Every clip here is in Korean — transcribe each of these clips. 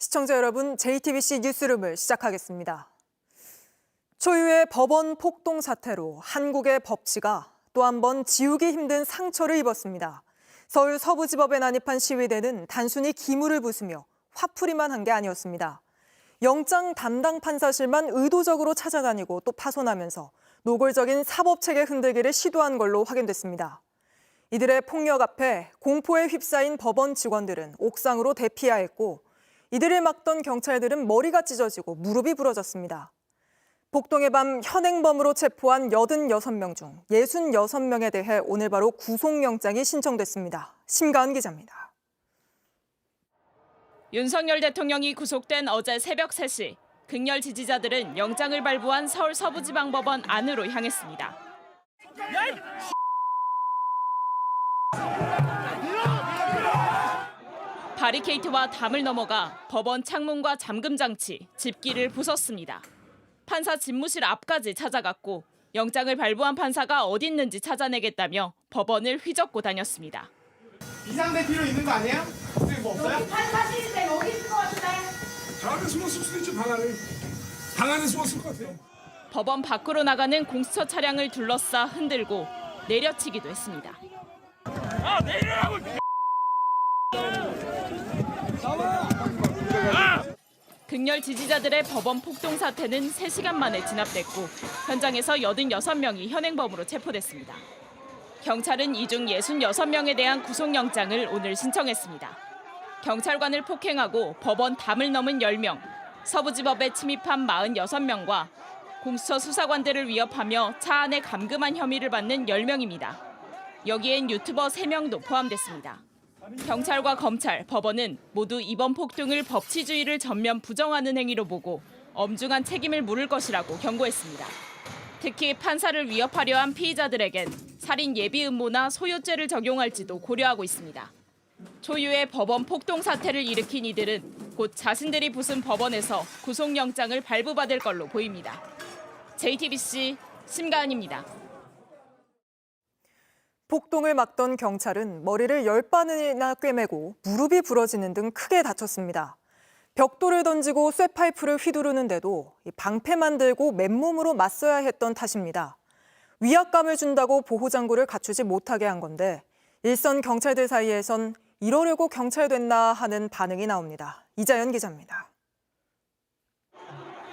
시청자 여러분, JTBC 뉴스룸을 시작하겠습니다. 초유의 법원 폭동 사태로 한국의 법치가 또 한 번 지우기 힘든 상처를 입었습니다. 서울 서부지법에 난입한 시위대는 단순히 기물을 부수며 화풀이만 한 게 아니었습니다. 영장 담당 판사실만 의도적으로 찾아다니고 또 파손하면서 노골적인 사법체계 흔들기를 시도한 걸로 확인됐습니다. 이들의 폭력 앞에 공포에 휩싸인 법원 직원들은 옥상으로 대피해야 했고 이들을 막던 경찰들은 머리가 찢어지고 무릎이 부러졌습니다. 폭동의 밤 현행범으로 체포한 86명 중 66명에 대해 오늘 바로 구속영장이 신청됐습니다. 심가은 기자입니다. 윤석열 대통령이 구속된 어제 새벽 3시, 극렬 지지자들은 영장을 발부한 서울 서부지방법원 안으로 향했습니다. 바리케이트와 담을 넘어가 법원 창문과 잠금 장치, 집기를 부쉈습니다. 판사 집무실 앞까지 찾아갔고 영장을 발부한 판사가 어디 있는지 찾아내겠다며 법원을 휘젓고 다녔습니다. 비상대 필요 있는 거 아니에요? 뭐 없어요? 판사실인데 여기 있을 것 같은데. 저 안에 숨었을 수도 있죠, 방 안에. 방 안에 숨었을 것 같아요. 법원 밖으로 나가는 공수처 차량을 둘러싸 흔들고 내려치기도 했습니다. 아, 내리라고! 극렬 지지자들의 법원 폭동 사태는 3시간 만에 진압됐고 현장에서 86명이 현행범으로 체포됐습니다. 경찰은 이 중 66명에 대한 구속영장을 오늘 신청했습니다. 경찰관을 폭행하고 법원 담을 넘은 10명, 서부지법에 침입한 46명과 공수처 수사관들을 위협하며 차 안에 감금한 혐의를 받는 10명입니다. 여기엔 유튜버 3명도 포함됐습니다. 경찰과 검찰, 법원은 모두 이번 폭동을 법치주의를 전면 부정하는 행위로 보고 엄중한 책임을 물을 것이라고 경고했습니다. 특히 판사를 위협하려 한 피의자들에겐 살인 예비 음모나 소요죄를 적용할지도 고려하고 있습니다. 초유의 법원 폭동 사태를 일으킨 이들은 곧 자신들이 부순 법원에서 구속영장을 발부받을 걸로 보입니다. JTBC 심가은입니다. 폭동을 막던 경찰은 머리를 10바늘이나 꿰매고 무릎이 부러지는 등 크게 다쳤습니다. 벽돌을 던지고 쇠파이프를 휘두르는데도 방패만 들고 맨몸으로 맞서야 했던 탓입니다. 위압감을 준다고 보호장구를 갖추지 못하게 한 건데 일선 경찰들 사이에선 이러려고 경찰 됐나 하는 반응이 나옵니다. 이자연 기자입니다.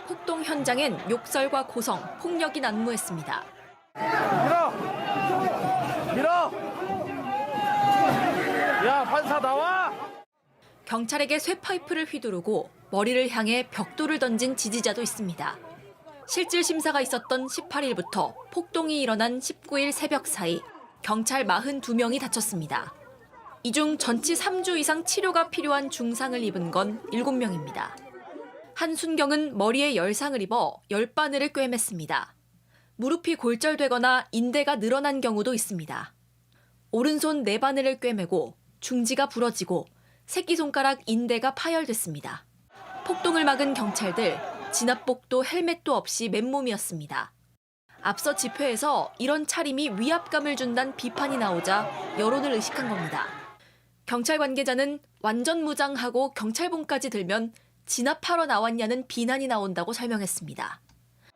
폭동 현장엔 욕설과 고성, 폭력이 난무했습니다. 밀어! 야, 판사 나와! 경찰에게 쇠파이프를 휘두르고 머리를 향해 벽돌을 던진 지지자도 있습니다. 실질 심사가 있었던 18일부터 폭동이 일어난 19일 새벽 사이 경찰 42명이 다쳤습니다. 이 중 전치 3주 이상 치료가 필요한 중상을 입은 건 7명입니다. 한순경은 머리에 열상을 입어 10바늘을 꿰맸습니다. 무릎이 골절되거나 인대가 늘어난 경우도 있습니다. 오른손 4바늘을 꿰매고 중지가 부러지고 새끼손가락 인대가 파열됐습니다. 폭동을 막은 경찰들, 진압복도 헬멧도 없이 맨몸이었습니다. 앞서 집회에서 이런 차림이 위압감을 준다는 비판이 나오자 여론을 의식한 겁니다. 경찰 관계자는 완전 무장하고 경찰봉까지 들면 진압하러 나왔냐는 비난이 나온다고 설명했습니다.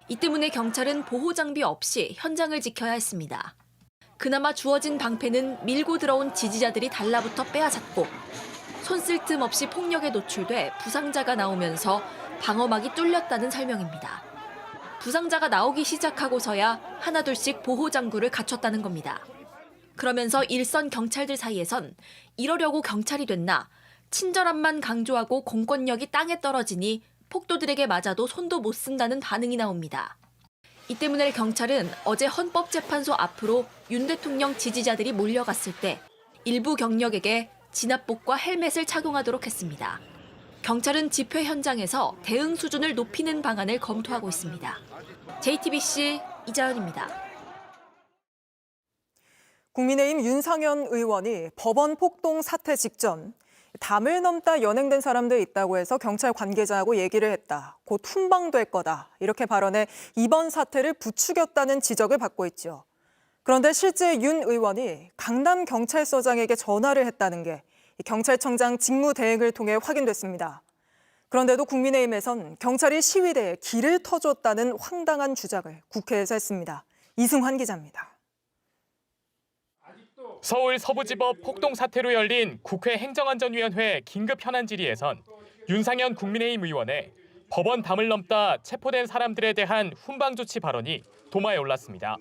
이 때문에 경찰은 보호장비 없이 현장을 지켜야 했습니다. 그나마 주어진 방패는 밀고 들어온 지지자들이 달라붙어 빼앗았고 손 쓸 틈 없이 폭력에 노출돼 부상자가 나오면서 방어막이 뚫렸다는 설명입니다. 부상자가 나오기 시작하고서야 하나둘씩 보호장구를 갖췄다는 겁니다. 그러면서 일선 경찰들 사이에선 이러려고 경찰이 됐나, 친절함만 강조하고 공권력이 땅에 떨어지니 폭도들에게 맞아도 손도 못 쓴다는 반응이 나옵니다. 이 때문에 경찰은 어제 헌법재판소 앞으로 윤 대통령 지지자들이 몰려갔을 때 일부 경력에게 진압복과 헬멧을 착용하도록 했습니다. 경찰은 집회 현장에서 대응 수준을 높이는 방안을 검토하고 있습니다. JTBC 이자연입니다. 국민의힘 윤상현 의원이 법원 폭동 사태 직전 담을 넘다 연행된 사람들 있다고 해서 경찰 관계자하고 얘기를 했다. 곧 훈방될 거다. 이렇게 발언해 이번 사태를 부추겼다는 지적을 받고 있죠. 그런데 실제 윤 의원이 강남경찰서장에게 전화를 했다는 게 경찰청장 직무대행을 통해 확인됐습니다. 그런데도 국민의힘에선 경찰이 시위대에 길을 터줬다는 황당한 주장을 국회에서 했습니다. 이승환 기자입니다. 서울 서부지법 폭동 사태로 열린 국회 행정안전위원회 긴급 현안 질의에선 윤상현 국민의힘 의원의 법원 담을 넘다 체포된 사람들에 대한 훈방 조치 발언이 도마에 올랐습니다.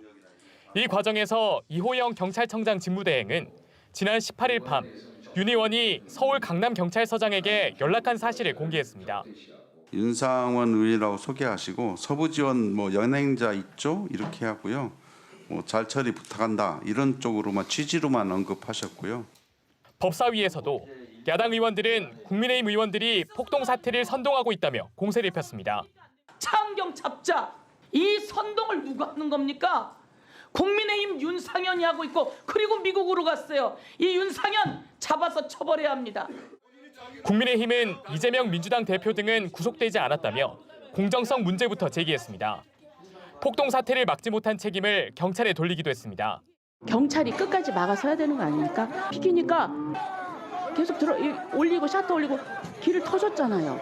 이 과정에서 이호영 경찰청장 직무대행은 지난 18일 밤 윤 의원이 서울 강남경찰서장에게 연락한 사실을 공개했습니다. 윤상원 의원이라고 소개하시고 서부지원 연행자 있죠? 이렇게 하고요. 잘 처리 부탁한다 이런 쪽으로만 취지로만 언급하셨고요. 법사위에서도 야당 의원들은 국민의힘 의원들이 폭동 사태를 선동하고 있다며 공세를 폈습니다. 차은경 잡자 이 선동을 누가 하는 겁니까? 국민의힘 윤상현이 하고 있고 그리고 미국으로 갔어요. 이 윤상현 잡아서 처벌해야 합니다. 국민의힘은 이재명 민주당 대표 등은 구속되지 않았다며 공정성 문제부터 제기했습니다. 폭동 사태를 막지 못한 책임을 경찰에 돌리기도 했습니다. 경찰이 끝까지 막아서야 되는 거 아닙니까? 비키니까 계속 올리고 샷터 올리고 길을 터줬잖아요.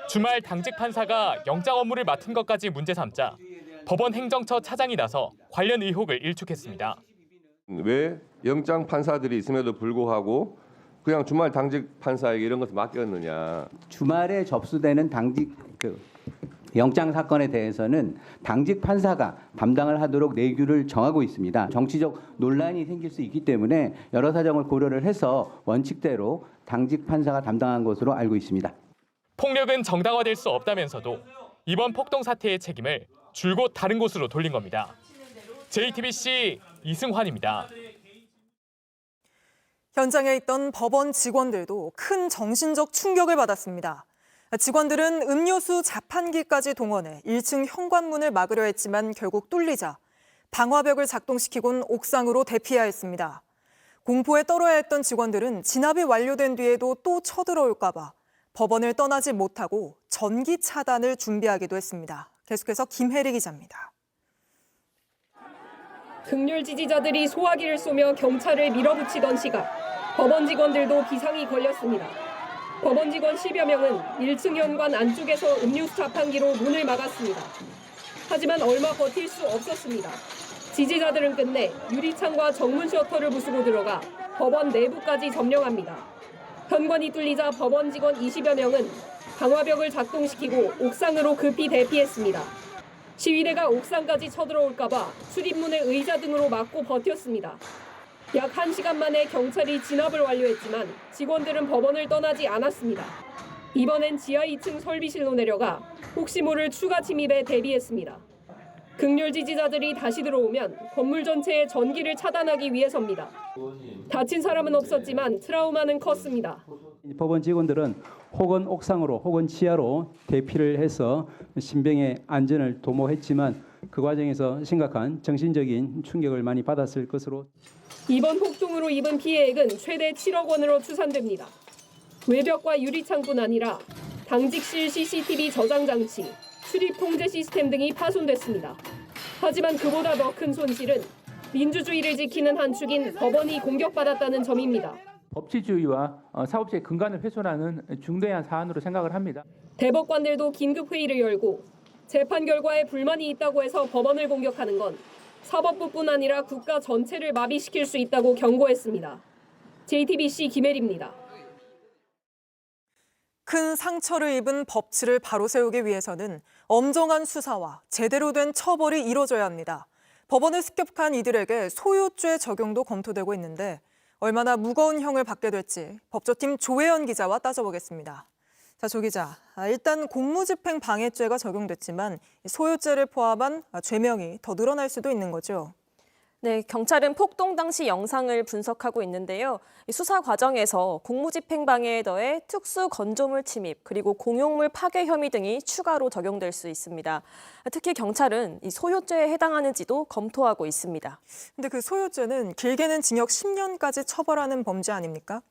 주말 당직 판사가 영장 업무를 맡은 것까지 문제 삼자 법원 행정처 차장이 나서 관련 의혹을 일축했습니다. 왜 영장 판사들이 있음에도 불구하고 그냥 주말 당직 판사에게 이런 것을 맡겼느냐. 주말에 접수되는 당직 영장 사건에 대해서는 당직 판사가 담당을 하도록 내규를 정하고 있습니다. 정치적 논란이 생길 수 있기 때문에 여러 사정을 고려를 해서 원칙대로 당직 판사가 담당한 것으로 알고 있습니다. 폭력은 정당화될 수 없다면서도 이번 폭동 사태의 책임을 줄곧 다른 곳으로 돌린 겁니다. JTBC 이승환입니다. 현장에 있던 법원 직원들도 큰 정신적 충격을 받았습니다. 직원들은 음료수 자판기까지 동원해 1층 현관문을 막으려 했지만 결국 뚫리자 방화벽을 작동시키곤 옥상으로 대피해야 했습니다. 공포에 떨어야 했던 직원들은 진압이 완료된 뒤에도 또 쳐들어올까 봐 법원을 떠나지 못하고 전기 차단을 준비하기도 했습니다. 계속해서 김혜리 기자입니다. 극렬 지지자들이 소화기를 쏘며 경찰을 밀어붙이던 시각, 법원 직원들도 비상이 걸렸습니다. 법원 직원 10여 명은 1층 현관 안쪽에서 음료수 자판기로 문을 막았습니다. 하지만 얼마 버틸 수 없었습니다. 지지자들은 끝내 유리창과 정문 셔터를 부수고 들어가 법원 내부까지 점령합니다. 현관이 뚫리자 법원 직원 20여 명은 방화벽을 작동시키고 옥상으로 급히 대피했습니다. 시위대가 옥상까지 쳐들어올까 봐 출입문을 의자 등으로 막고 버텼습니다. 약 1시간 만에 경찰이 진압을 완료했지만 직원들은 법원을 떠나지 않았습니다. 이번엔 지하 2층 설비실로 내려가 혹시 모를 추가 침입에 대비했습니다. 극렬 지지자들이 다시 들어오면 건물 전체의 전기를 차단하기 위해서입니다. 다친 사람은 없었지만 트라우마는 컸습니다. 법원 직원들은 혹은 옥상으로 혹은 지하로 대피를 해서 신병의 안전을 도모했지만 그 과정에서 심각한 정신적인 충격을 많이 받았을 것으로. 이번 폭동으로 입은 피해액은 최대 7억 원으로 추산됩니다. 외벽과 유리창뿐 아니라 당직실 CCTV 저장 장치, 출입 통제 시스템 등이 파손됐습니다. 하지만 그보다 더 큰 손실은 민주주의를 지키는 한 축인 법원이 공격받았다는 점입니다. 법치주의와 사법체의 근간을 훼손하는 중대한 사안으로 생각을 합니다. 대법관들도 긴급 회의를 열고 재판 결과에 불만이 있다고 해서 법원을 공격하는 건 사법부뿐 아니라 국가 전체를 마비시킬 수 있다고 경고했습니다. JTBC 김혜리입니다. 큰 상처를 입은 법치를 바로 세우기 위해서는 엄정한 수사와 제대로 된 처벌이 이뤄져야 합니다. 법원을 습격한 이들에게 소요죄 적용도 검토되고 있는데 얼마나 무거운 형을 받게 될지 법조팀 조혜연 기자와 따져보겠습니다. 자, 조 기자, 일단 공무집행 방해죄가 적용됐지만 소요죄를 포함한 죄명이 더 늘어날 수도 있는 거죠? 네, 경찰은 폭동 당시 영상을 분석하고 있는데요. 수사 과정에서 공무집행 방해에 더해 특수 건조물 침입 그리고 공용물 파괴 혐의 등이 추가로 적용될 수 있습니다. 특히 경찰은 이 소요죄에 해당하는지도 검토하고 있습니다. 근데 그 소요죄는 길게는 징역 10년까지 처벌하는 범죄 아닙니까?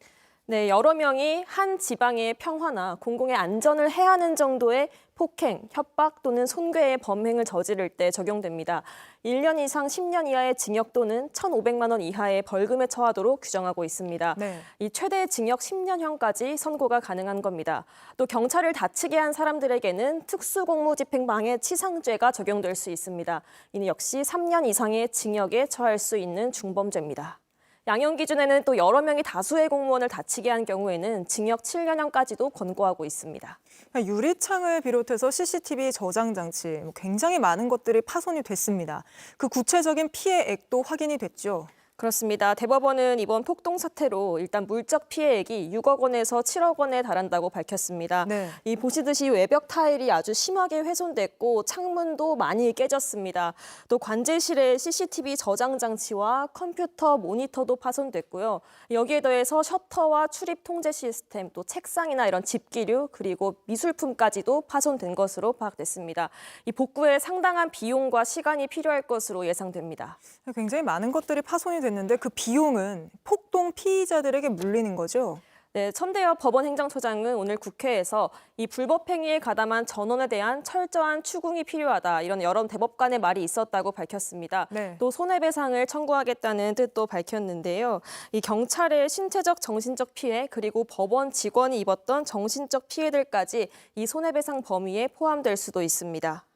네, 여러 명이 한 지방의 평화나 공공의 안전을 해하는 정도의 폭행, 협박 또는 손괴의 범행을 저지를 때 적용됩니다. 1년 이상 10년 이하의 징역 또는 1,500만 원 이하의 벌금에 처하도록 규정하고 있습니다. 네. 이 최대 징역 10년형까지 선고가 가능한 겁니다. 또 경찰을 다치게 한 사람들에게는 특수공무집행방해 치상죄가 적용될 수 있습니다. 이는 역시 3년 이상의 징역에 처할 수 있는 중범죄입니다. 양형 기준에는 또 여러 명이 다수의 공무원을 다치게 한 경우에는 징역 7년형까지도 권고하고 있습니다. 유리창을 비롯해서 CCTV 저장 장치, 굉장히 많은 것들이 파손이 됐습니다. 그 구체적인 피해액도 확인이 됐죠. 그렇습니다. 대법원은 이번 폭동 사태로 일단 물적 피해액이 6억 원에서 7억 원에 달한다고 밝혔습니다. 네. 이 보시듯이 외벽 타일이 아주 심하게 훼손됐고 창문도 많이 깨졌습니다. 또 관제실의 CCTV 저장 장치와 컴퓨터 모니터도 파손됐고요. 여기에 더해서 셔터와 출입 통제 시스템, 또 책상이나 이런 집기류 그리고 미술품까지도 파손된 것으로 파악됐습니다. 이 복구에 상당한 비용과 시간이 필요할 것으로 예상됩니다. 굉장히 많은 것들이 파손이 됐는데 그 비용은 폭동 피의자들에게 물리는 거죠? 네, 천대엽 법원행정처장은 오늘 국회에서 이 불법 행위에 가담한 전원에 대한 철저한 추궁이 필요하다, 이런 여러 대법관의 말이 있었다고 밝혔습니다. 네. 또 손해배상을 청구하겠다는 뜻도 밝혔는데요. 이 경찰의 신체적, 정신적 피해 그리고 법원 직원이 입었던 정신적 피해들까지 이 손해배상 범위에 포함될 수도 있습니다.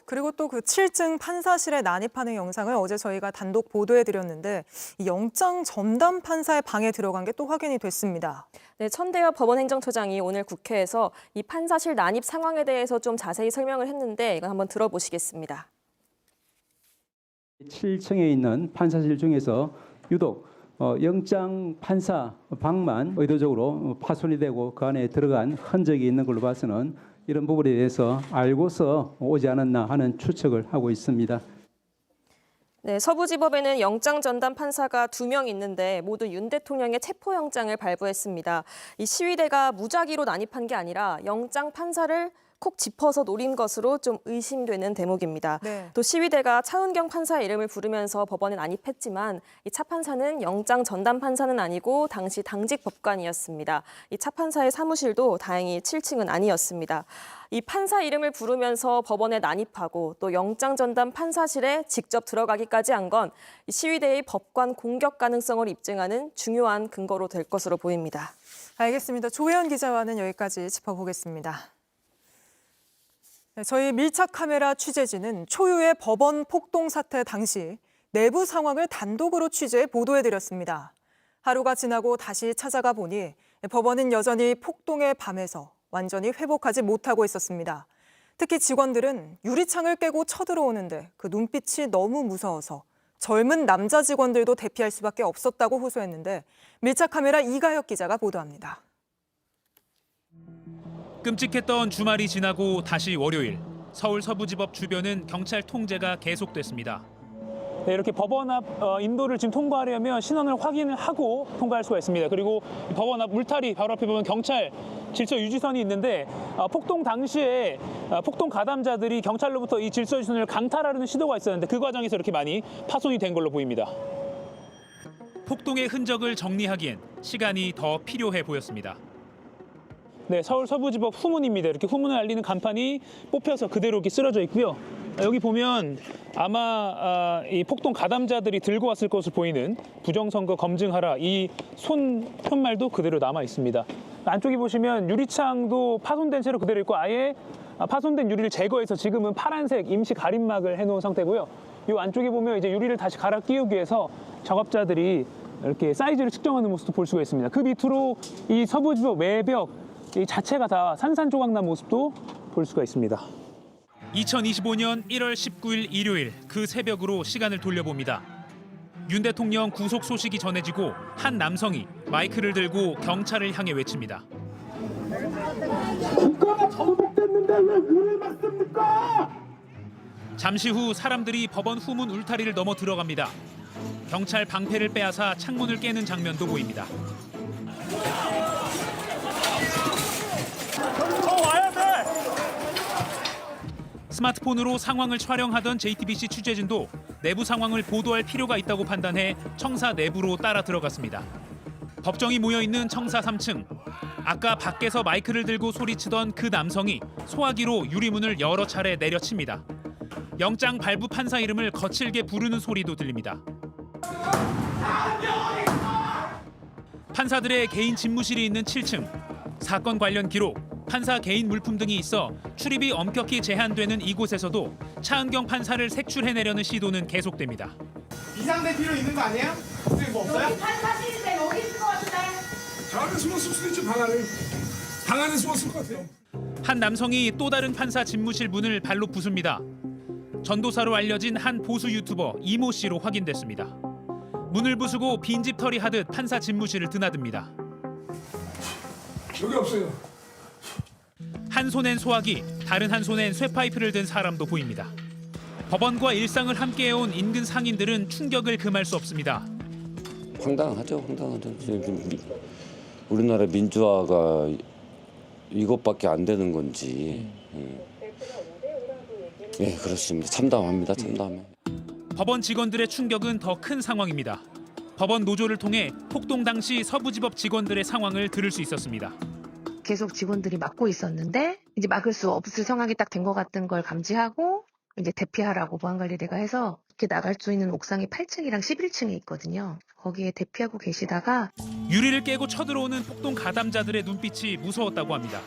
그리고 또 그 7층 판사실에 난입하는 영상을 어제 저희가 단독 보도해드렸는데 이 영장 전담 판사의 방에 들어간 게 또 확인이 됐습니다. 네, 천대엽 법원행정처장이 오늘 국회에서 이 판사실 난입 상황에 대해서 좀 자세히 설명을 했는데 이건 한번 들어보시겠습니다. 7층에 있는 판사실 중에서 유독 영장 판사 방만 의도적으로 파손이 되고 그 안에 들어간 흔적이 있는 걸로 봐서는 이런 부분에 대해서 알고서 오지 않았나 하는 추측을 하고 있습니다. 네, 서부지법에는 영장 전담 판사가 2명 있는데 모두 윤 대통령의 체포영장을 발부했습니다. 이 시위대가 무작위로 난입한 게 아니라 영장 판사를 콕 짚어서 노린 것으로 좀 의심되는 대목입니다. 네. 또 시위대가 차은경 판사의 이름을 부르면서 법원에 난입했지만 이 차 판사는 영장 전담 판사는 아니고 당시 당직 법관이었습니다. 이 차 판사의 사무실도 다행히 7층은 아니었습니다. 이 판사 이름을 부르면서 법원에 난입하고 또 영장 전담 판사실에 직접 들어가기까지 한 건 시위대의 법관 공격 가능성을 입증하는 중요한 근거로 될 것으로 보입니다. 알겠습니다. 조혜연 기자와는 여기까지 짚어보겠습니다. 네, 저희 밀착 카메라 취재진은 초유의 법원 폭동 사태 당시 내부 상황을 단독으로 취재해 보도해드렸습니다. 하루가 지나고 다시 찾아가 보니 법원은 여전히 폭동의 밤에서 완전히 회복하지 못하고 있었습니다. 특히 직원들은 유리창을 깨고 쳐들어오는데 그 눈빛이 너무 무서워서 젊은 남자 직원들도 대피할 수밖에 없었다고 호소했는데 밀착 카메라 이가혁 기자가 보도합니다. 끔찍했던 주말이 지나고 다시 월요일, 서울 서부지법 주변은 경찰 통제가 계속됐습니다. 네, 이렇게 법원 앞 인도를 지금 통과하려면 신원을 확인을 하고 통과할 수가 있습니다. 그리고 법원 앞 울타리 바로 앞에 보면 경찰 질서 유지선이 있는데 폭동 당시에 폭동 가담자들이 경찰로부터 이 질서 유지선을 강탈하려는 시도가 있었는데 그 과정에서 이렇게 많이 파손이 된 걸로 보입니다. 폭동의 흔적을 정리하기엔 시간이 더 필요해 보였습니다. 네, 서울 서부지법 후문입니다. 이렇게 후문을 알리는 간판이 뽑혀서 그대로 이렇게 쓰러져 있고요. 여기 보면 아마 이 폭동 가담자들이 들고 왔을 것으로 보이는 부정선거 검증하라 이 손 편말도 그대로 남아 있습니다. 안쪽에 보시면 유리창도 파손된 채로 그대로 있고 아예 파손된 유리를 제거해서 지금은 파란색 임시 가림막을 해놓은 상태고요. 이 안쪽에 보면 이제 유리를 다시 갈아 끼우기 위해서 작업자들이 이렇게 사이즈를 측정하는 모습도 볼 수가 있습니다. 그 밑으로 이 서부지법 외벽 이 자체가 다 산산조각 난 모습도 볼 수가 있습니다. 2025년 1월 19일 일요일 그 새벽으로 시간을 돌려봅니다. 윤 대통령 구속 소식이 전해지고 한 남성이 마이크를 들고 경찰을 향해 외칩니다. 국가가 정복됐는데 왜 우리를 막습니까? 잠시 후 사람들이 법원 후문 울타리를 넘어 들어갑니다. 경찰 방패를 빼앗아 창문을 깨는 장면도 보입니다. 스마트폰으로 상황을 촬영하던 JTBC 취재진도 내부 상황을 보도할 필요가 있다고 판단해 청사 내부로 따라 들어갔습니다. 법정이 모여있는 청사 3층. 아까 밖에서 마이크를 들고 소리치던 그 남성이 소화기로 유리문을 여러 차례 내려칩니다. 영장 발부 판사 이름을 거칠게 부르는 소리도 들립니다. 판사들의 개인 집무실이 있는 7층. 사건 관련 기록, 판사 개인 물품 등이 있어 출입이 엄격히 제한되는 이곳에서도 차은경 판사를 색출해내려는 시도는 계속됩니다. 비상될 필요 있는 거 아니에요? 선생님 뭐 없어요? 여기 판사실인데 여기 있을 것 같은데. 저 안에 숨었을 수도 있죠. 방 안에 숨었을 것 같아요. 한 남성이 또 다른 판사 집무실 문을 발로 부숩니다. 전도사로 알려진 한 보수 유튜버 이모 씨로 확인됐습니다. 문을 부수고 빈집털이 하듯 판사 집무실을 드나듭니다. 여기 없어요. 한 손엔 소화기, 다른 한 손엔 쇠파이프를 든 사람도 보입니다. 법원과 일상을 함께해온 인근 상인들은 충격을 금할 수 없습니다. 황당하죠. 우리나라 민주화가 이것밖에 안 되는 건지. 네, 그렇습니다. 참담합니다. 참담해. 법원 직원들의 충격은 더 큰 상황입니다. 법원 노조를 통해 폭동 당시 서부지법 직원들의 상황을 들을 수 있었습니다. 계속 직원들이 막고 있었는데 이제 막을 수 없을 상황이 딱 된 것 같은 걸 감지하고 이제 대피하라고 보안관리대가 해서 이렇게 나갈 수 있는 옥상이 8층이랑 11층에 있거든요. 거기에 대피하고 계시다가 유리를 깨고 쳐들어오는 폭동 가담자들의 눈빛이 무서웠다고 합니다.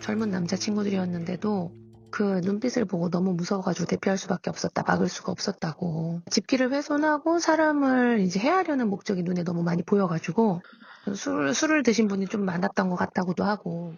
젊은 남자 친구들이었는데도 그 눈빛을 보고 너무 무서워가지고 대피할 수밖에 없었다. 막을 수가 없었다고. 집기를 훼손하고 사람을 이제 해하려는 목적이 눈에 너무 많이 보여가지고 술을 드신 분이 좀 많았던 것 같다고도 하고.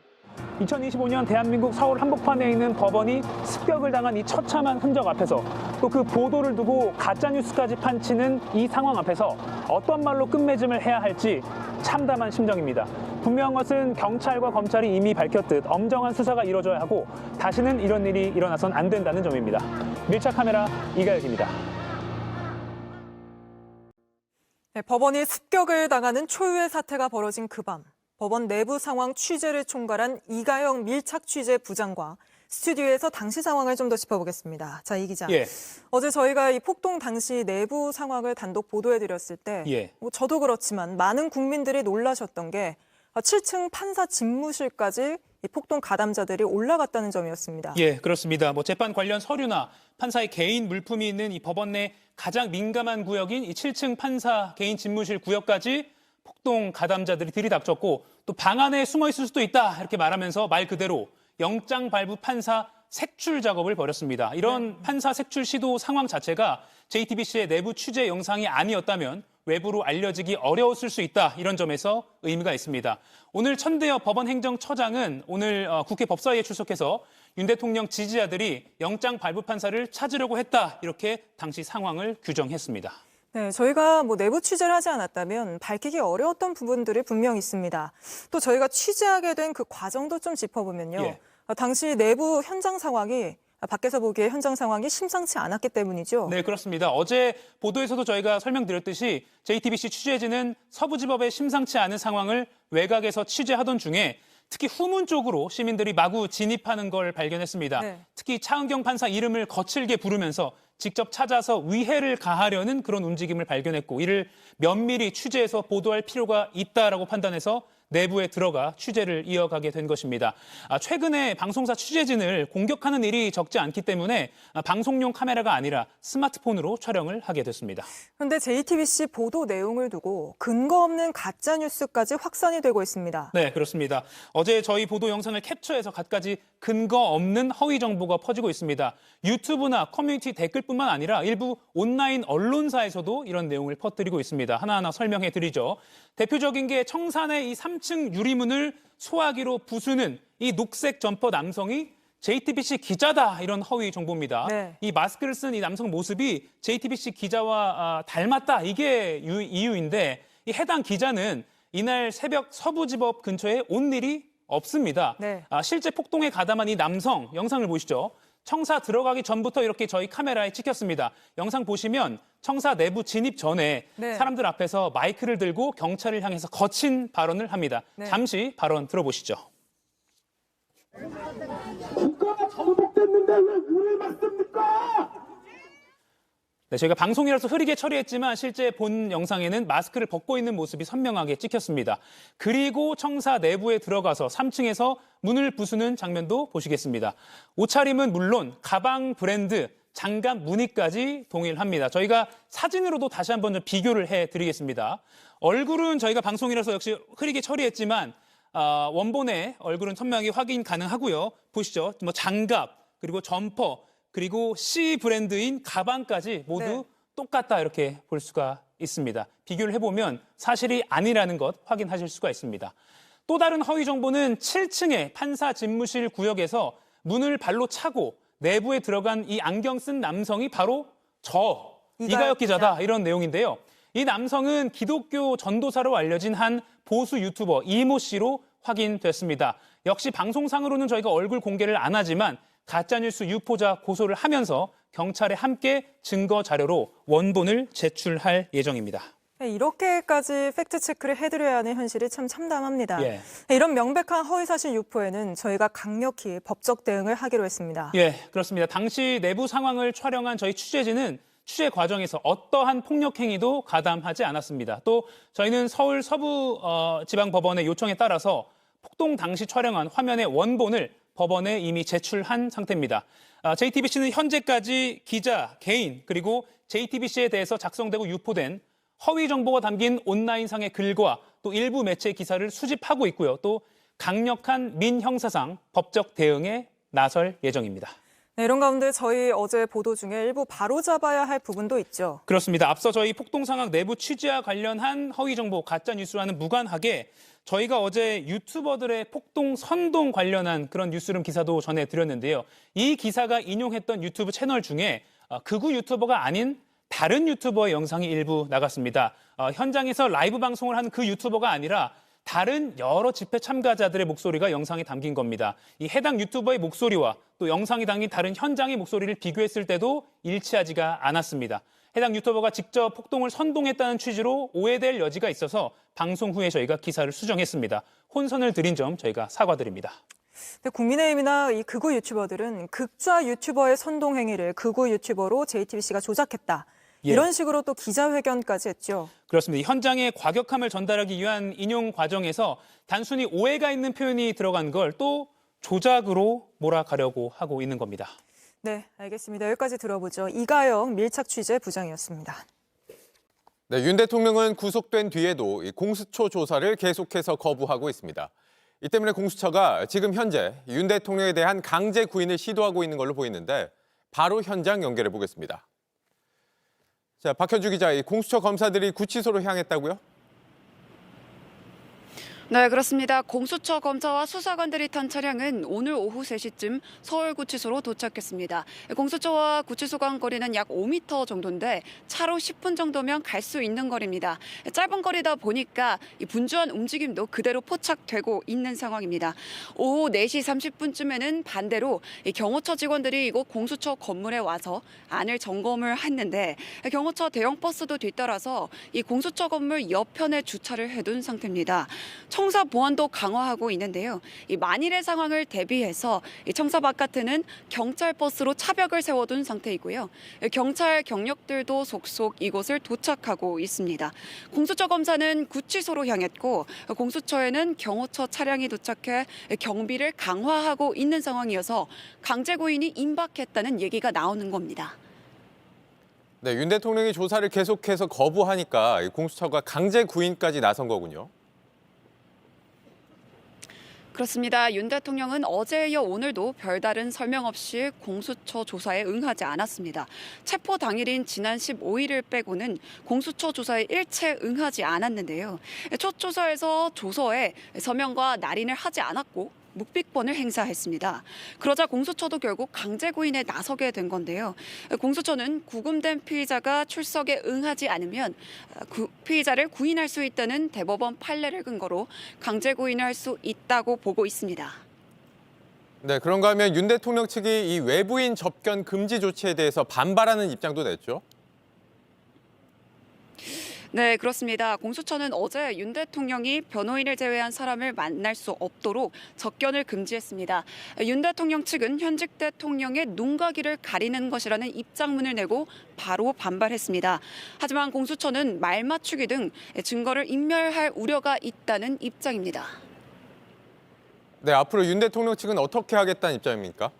2025년 대한민국 서울 한복판에 있는 법원이 습격을 당한 이 처참한 흔적 앞에서 또 그 보도를 두고 가짜뉴스까지 판치는 이 상황 앞에서 어떤 말로 끝맺음을 해야 할지 참담한 심정입니다. 분명한 것은 경찰과 검찰이 이미 밝혔듯 엄정한 수사가 이뤄져야 하고 다시는 이런 일이 일어나선 안 된다는 점입니다. 밀착 카메라 이가혁입니다. 네, 법원이 습격을 당하는 초유의 사태가 벌어진 그 밤. 법원 내부 상황 취재를 총괄한 이가영 밀착 취재 부장과 스튜디오에서 당시 상황을 좀 더 짚어보겠습니다. 자, 이 기자. 예. 어제 저희가 이 폭동 당시 내부 상황을 단독 보도해드렸을 때 저도 그렇지만 많은 국민들이 놀라셨던 게 7층 판사 집무실까지 이 폭동 가담자들이 올라갔다는 점이었습니다. 예, 그렇습니다. 재판 관련 서류나 판사의 개인 물품이 있는 이 법원 내 가장 민감한 구역인 이 7층 판사 개인 집무실 구역까지 폭동 가담자들이 들이닥쳤고 또 방 안에 숨어 있을 수도 있다 이렇게 말하면서 말 그대로 영장 발부 판사 색출 작업을 벌였습니다. 이런 판사 색출 시도 상황 자체가 JTBC의 내부 취재 영상이 아니었다면 외부로 알려지기 어려웠을 수 있다. 이런 점에서 의미가 있습니다. 오늘 천대엽 법원행정처장은 오늘 국회 법사위에 출석해서 윤 대통령 지지자들이 영장 발부 판사를 찾으려고 했다. 이렇게 당시 상황을 규정했습니다. 네, 저희가 내부 취재를 하지 않았다면 밝히기 어려웠던 부분들이 분명 있습니다. 또 저희가 취재하게 된 그 과정도 좀 짚어보면요. 당시 내부 현장 상황이 밖에서 보기에 현장 상황이 심상치 않았기 때문이죠. 네, 그렇습니다. 어제 보도에서도 저희가 설명드렸듯이 JTBC 취재진은 서부지법의 심상치 않은 상황을 외곽에서 취재하던 중에 특히 후문 쪽으로 시민들이 마구 진입하는 걸 발견했습니다. 특히 차은경 판사 이름을 거칠게 부르면서 직접 찾아서 위해를 가하려는 그런 움직임을 발견했고 이를 면밀히 취재해서 보도할 필요가 있다라고 판단해서 내부에 들어가 취재를 이어가게 된 것입니다. 최근에 방송사 취재진을 공격하는 일이 적지 않기 때문에 방송용 카메라가 아니라 스마트폰으로 촬영을 하게 됐습니다. 그런데 JTBC 보도 내용을 두고 근거 없는 가짜 뉴스까지 확산이 되고 있습니다. 네, 그렇습니다. 어제 저희 보도 영상을 캡처해서 갖가지 근거 없는 허위 정보가 퍼지고 있습니다. 유튜브나 커뮤니티 댓글뿐만 아니라 일부 온라인 언론사에서도 이런 내용을 퍼뜨리고 있습니다. 하나하나 설명해 드리죠. 대표적인 게 청산의 이 3층 유리문을 소화기로 부수는 이 녹색 점퍼 남성이 JTBC 기자다 이런 허위 정보입니다. 이 마스크를 쓴 이 남성 모습이 JTBC 기자와 닮았다 이게 이유인데 이 해당 기자는 이날 새벽 서부지법 근처에 온 일이 없습니다. 실제 폭동에 가담한 이 남성 영상을 보시죠. 청사 들어가기 전부터 이렇게 저희 카메라에 찍혔습니다. 영상 보시면 청사 내부 진입 전에 사람들 앞에서 마이크를 들고 경찰을 향해서 거친 발언을 합니다. 잠시 발언 들어보시죠. 국가가 전복됐는데 왜 우리를 막습니까? 네, 저희가 방송이라서 흐리게 처리했지만 실제 본 영상에는 마스크를 벗고 있는 모습이 선명하게 찍혔습니다. 그리고 청사 내부에 들어가서 3층에서 문을 부수는 장면도 보시겠습니다. 옷차림은 물론 가방 브랜드, 장갑 무늬까지 동일합니다. 저희가 사진으로도 다시 한번 좀 비교를 해드리겠습니다. 얼굴은 저희가 방송이라서 역시 흐리게 처리했지만 원본의 얼굴은 선명하게 확인 가능하고요. 보시죠. 뭐 장갑, 그리고 점퍼, 그리고 C 브랜드인 가방까지 모두 네. 똑같다 이렇게 볼 수가 있습니다. 비교를 해보면 사실이 아니라는 것 확인하실 수가 있습니다. 또 다른 허위 정보는 7층의 판사 집무실 구역에서 문을 발로 차고 내부에 들어간 이 안경 쓴 남성이 바로 이가혁 기자다 이런 내용인데요. 이 남성은 기독교 전도사로 알려진 한 보수 유튜버 이모 씨로 확인됐습니다. 역시 방송상으로는 저희가 얼굴 공개를 안 하지만 가짜뉴스 유포자 고소를 하면서 경찰에 함께 증거 자료로 원본을 제출할 예정입니다. 이렇게까지 팩트체크를 해드려야 하는 현실이 참 참담합니다. 예. 이런 명백한 허위사실 유포에는 저희가 강력히 법적 대응을 하기로 했습니다. 예, 그렇습니다. 당시 내부 상황을 촬영한 저희 취재진은 취재 과정에서 어떠한 폭력 행위도 가담하지 않았습니다. 또 저희는 서울 서부지방법원의 요청에 따라서 폭동 당시 촬영한 화면의 원본을 법원에 이미 제출한 상태입니다. JTBC는 현재까지 기자, 개인, 그리고 JTBC에 대해서 작성되고 유포된 허위 정보가 담긴 온라인상의 글과 또 일부 매체 기사를 수집하고 있고요. 또 강력한 민형사상 법적 대응에 나설 예정입니다. 네, 이런 가운데 저희 어제 보도 중에 일부 바로잡아야 할 부분도 있죠. 그렇습니다. 앞서 저희 폭동 상황 내부 취재와 관련한 허위 정보, 가짜 뉴스와는 무관하게 저희가 어제 유튜버들의 폭동 선동 관련한 그런 뉴스룸 기사도 전해드렸는데요. 이 기사가 인용했던 유튜브 채널 중에 극우 유튜버가 아닌 다른 유튜버의 영상이 일부 나갔습니다. 현장에서 라이브 방송을 하는 그 유튜버가 아니라 다른 여러 집회 참가자들의 목소리가 영상에 담긴 겁니다. 이 해당 유튜버의 목소리와 또 영상이 담긴 다른 현장의 목소리를 비교했을 때도 일치하지가 않았습니다. 해당 유튜버가 직접 폭동을 선동했다는 취지로 오해될 여지가 있어서 방송 후에 저희가 기사를 수정했습니다. 혼선을 드린 점 저희가 사과드립니다. 근데 국민의힘이나 이 극우 유튜버들은 극좌 유튜버의 선동 행위를 극우 유튜버로 JTBC가 조작했다. 예. 이런 식으로 또 기자회견까지 했죠. 그렇습니다. 현장의 과격함을 전달하기 위한 인용 과정에서 단순히 오해가 있는 표현이 들어간 걸 또 조작으로 몰아가려고 하고 있는 겁니다. 네, 알겠습니다. 여기까지 들어보죠. 이가영 밀착 취재 부장이었습니다. 네, 윤 대통령은 구속된 뒤에도 공수처 조사를 계속해서 거부하고 있습니다. 이 때문에 공수처가 지금 현재 윤 대통령에 대한 강제 구인을 시도하고 있는 걸로 보이는데 바로 현장 연결해 보겠습니다. 자, 박현주 기자, 이 공수처 검사들이 구치소로 향했다고요? 네, 그렇습니다. 공수처 검사와 수사관들이 탄 차량은 오늘 오후 3시쯤 서울구치소로 도착했습니다. 공수처와 구치소 간 거리는 약 5m 정도인데 차로 10분 정도면 갈 수 있는 거리입니다. 짧은 거리다 보니까 이 분주한 움직임도 그대로 포착되고 있는 상황입니다. 오후 4시 30분쯤에는 반대로 이 경호처 직원들이 이곳 공수처 건물에 와서 안을 점검을 했는데 경호처 대형 버스도 뒤따라서 이 공수처 건물 옆편에 주차를 해둔 상태입니다. 청사 보안도 강화하고 있는데요. 이 만일의 상황을 대비해서 이 청사 바깥에는 경찰 버스로 차벽을 세워둔 상태이고요. 경찰 경력들도 속속 이곳을 도착하고 있습니다. 공수처 검사는 구치소로 향했고 공수처에는 경호처 차량이 도착해 경비를 강화하고 있는 상황이어서 강제 구인이 임박했다는 얘기가 나오는 겁니다. 네, 윤 대통령이 조사를 계속해서 거부하니까 공수처가 강제 구인까지 나선 거군요. 그렇습니다. 윤 대통령은 어제에 이어 오늘도 별다른 설명 없이 공수처 조사에 응하지 않았습니다. 체포 당일인 지난 15일을 빼고는 공수처 조사에 일체 응하지 않았는데요. 첫 조사에서 조서에 서명과 날인을 하지 않았고 묵비권을 행사했습니다. 그러자 공수처도 결국 강제 구인에 나서게 된 건데요. 공수처는 구금된 피의자가 출석에 응하지 않으면 피의자를 구인할 수 있다는 대법원 판례를 근거로 강제 구인을 할 수 있다고 보고 있습니다. 네, 그런가 하면 윤 대통령 측이 이 외부인 접견 금지 조치에 대해서 반발하는 입장도 냈죠. 네, 그렇습니다. 공수처는 어제 윤 대통령이 변호인을 제외한 사람을 만날 수 없도록 접견을 금지했습니다. 윤 대통령 측은 현직 대통령의 눈과 귀를 가리는 것이라는 입장문을 내고 바로 반발했습니다. 하지만 공수처는 말 맞추기 등 증거를 인멸할 우려가 있다는 입장입니다. 네, 앞으로 윤 대통령 측은 어떻게 하겠다는 입장입니까?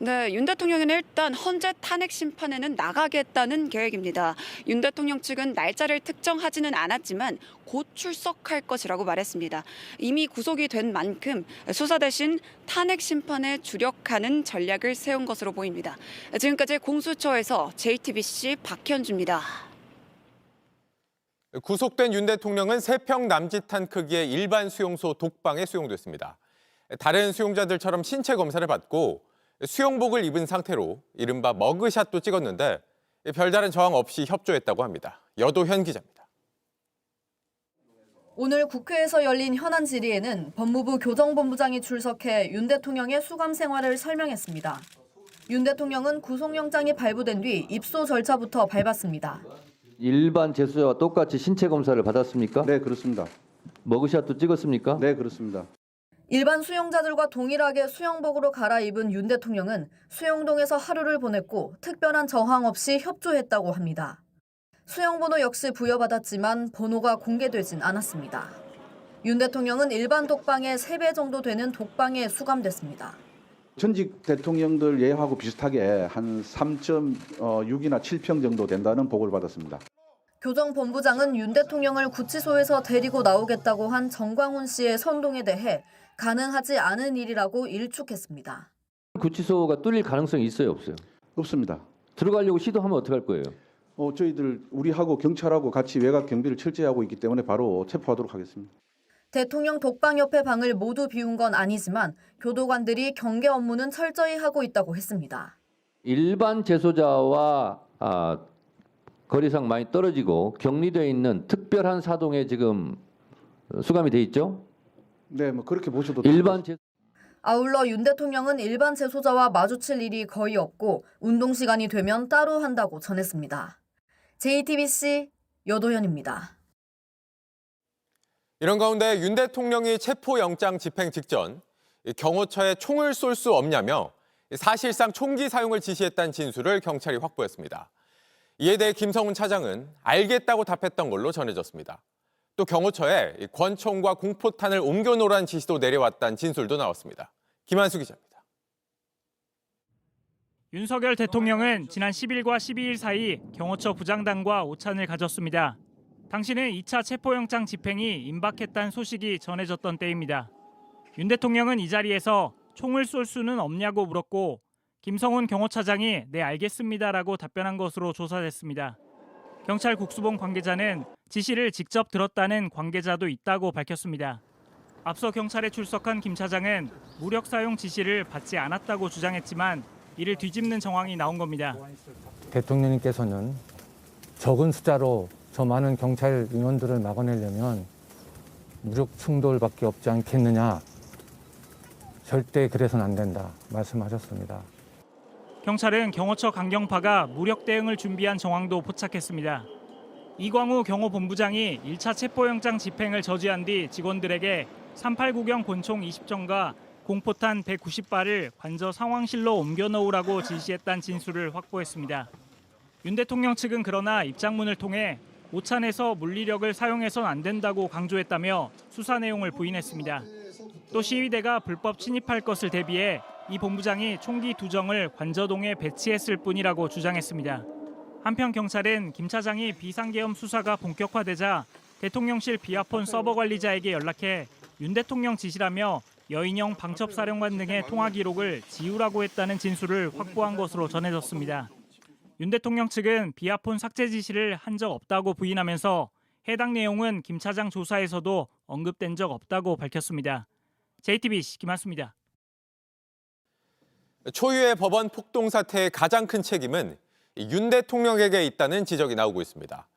네, 윤 대통령은 일단 헌재 탄핵 심판에는 나가겠다는 계획입니다. 윤 대통령 측은 날짜를 특정하지는 않았지만 곧 출석할 것이라고 말했습니다. 이미 구속이 된 만큼 수사 대신 탄핵 심판에 주력하는 전략을 세운 것으로 보입니다. 지금까지 공수처에서 JTBC 박현주입니다. 구속된 윤 대통령은 3평 남짓한 크기의 일반 수용소 독방에 수용됐습니다. 다른 수용자들처럼 신체 검사를 받고 수용복을 입은 상태로 이른바 머그샷도 찍었는데 별다른 저항 없이 협조했다고 합니다. 여도현 기자입니다. 오늘 국회에서 열린 현안 질의에는 법무부 교정본부장이 출석해 윤 대통령의 수감 생활을 설명했습니다. 윤 대통령은 구속영장이 발부된 뒤 입소 절차부터 밟았습니다. 일반 재수자와 똑같이 신체 검사를 받았습니까? 네, 그렇습니다. 머그샷도 찍었습니까? 네, 그렇습니다. 일반 수용자들과 동일하게 수영복으로 갈아입은 윤 대통령은 수영동에서 하루를 보냈고 특별한 저항 없이 협조했다고 합니다. 수영번호 역시 부여받았지만 번호가 공개되진 않았습니다. 윤 대통령은 일반 독방의 3배 정도 되는 독방에 수감됐습니다. 전직 대통령들 예하고 비슷하게 한 3.6이나 7평 정도 된다는 보고를 받았습니다. 교정본부장은 윤 대통령을 구치소에서 데리고 나오겠다고 한 정광훈 씨의 선동에 대해 가능하지 않은 일이라고 일축했습니다. 구치소가 뚫릴 가능성이 있어요, 없어요? 없습니다. 들어가려고 시도하면 어떻게 할 거예요? 저희들 우리하고 경찰하고 같이 외곽 경비를 철저히 하고 있기 때문에 바로 체포하도록 하겠습니다. 대통령 독방 옆의 방을 모두 비운 건 아니지만 교도관들이 경계 업무는 철저히 하고 있다고 했습니다. 일반 재소자와 거리상 많이 떨어지고 격리되어 있는 특별한 사동에 지금 수감이 돼 있죠? 네, 뭐 그렇게 보셔도 일반 아울러 윤 대통령은 일반 재소자와 마주칠 일이 거의 없고 운동 시간이 되면 따로 한다고 전했습니다. JTBC 여도현입니다. 이런 가운데 윤 대통령이 체포영장 집행 직전 경호처에 총을 쏠 수 없냐며 사실상 총기 사용을 지시했다는 진술을 경찰이 확보했습니다. 이에 대해 김성훈 차장은 알겠다고 답했던 걸로 전해졌습니다. 또 경호처에 권총과 공포탄을 옮겨놓으라는 지시도 내려왔다는 진술도 나왔습니다. 김한수 기자입니다. 윤석열 대통령은 지난 10일과 12일 사이 경호처 부장단과 오찬을 가졌습니다. 당시는 2차 체포영장 집행이 임박했다는 소식이 전해졌던 때입니다. 윤 대통령은 이 자리에서 총을 쏠 수는 없냐고 물었고 김성훈 경호차장이 네 알겠습니다라고 답변한 것으로 조사됐습니다. 경찰 국수본 관계자는 지시를 직접 들었다는 관계자도 있다고 밝혔습니다. 앞서 경찰에 출석한 김 차장은 무력 사용 지시를 받지 않았다고 주장했지만 이를 뒤집는 정황이 나온 겁니다. 대통령님께서는 적은 숫자로 저 많은 경찰 인원들을 막아내려면 무력 충돌밖에 없지 않겠느냐. 절대 그래서는 안 된다 말씀하셨습니다. 경찰은 경호처 강경파가 무력 대응을 준비한 정황도 포착했습니다. 이광우 경호본부장이 1차 체포영장 집행을 저지한 뒤 직원들에게 389경 권총 20정과 공포탄 190발을 관저 상황실로 옮겨놓으라고 지시했다는 진술을 확보했습니다. 윤 대통령 측은 그러나 입장문을 통해 오찬에서 물리력을 사용해서는 안 된다고 강조했다며 수사 내용을 부인했습니다. 또 시위대가 불법 침입할 것을 대비해 이 본부장이 총기 2정을 관저동에 배치했을 뿐이라고 주장했습니다. 한편 경찰은 김 차장이 비상계엄 수사가 본격화되자 대통령실 비아폰 서버 관리자에게 연락해 윤 대통령 지시라며 여인영 방첩사령관 등의 통화 기록을 지우라고 했다는 진술을 확보한 것으로 전해졌습니다. 윤 대통령 측은 비아폰 삭제 지시를 한 적 없다고 부인하면서 해당 내용은 김 차장 조사에서도 언급된 적 없다고 밝혔습니다. JTBC 김한수입니다. 초유의 법원 폭동 사태의 가장 큰 책임은 윤 대통령에게 있다는 지적이 나오고 있습니다.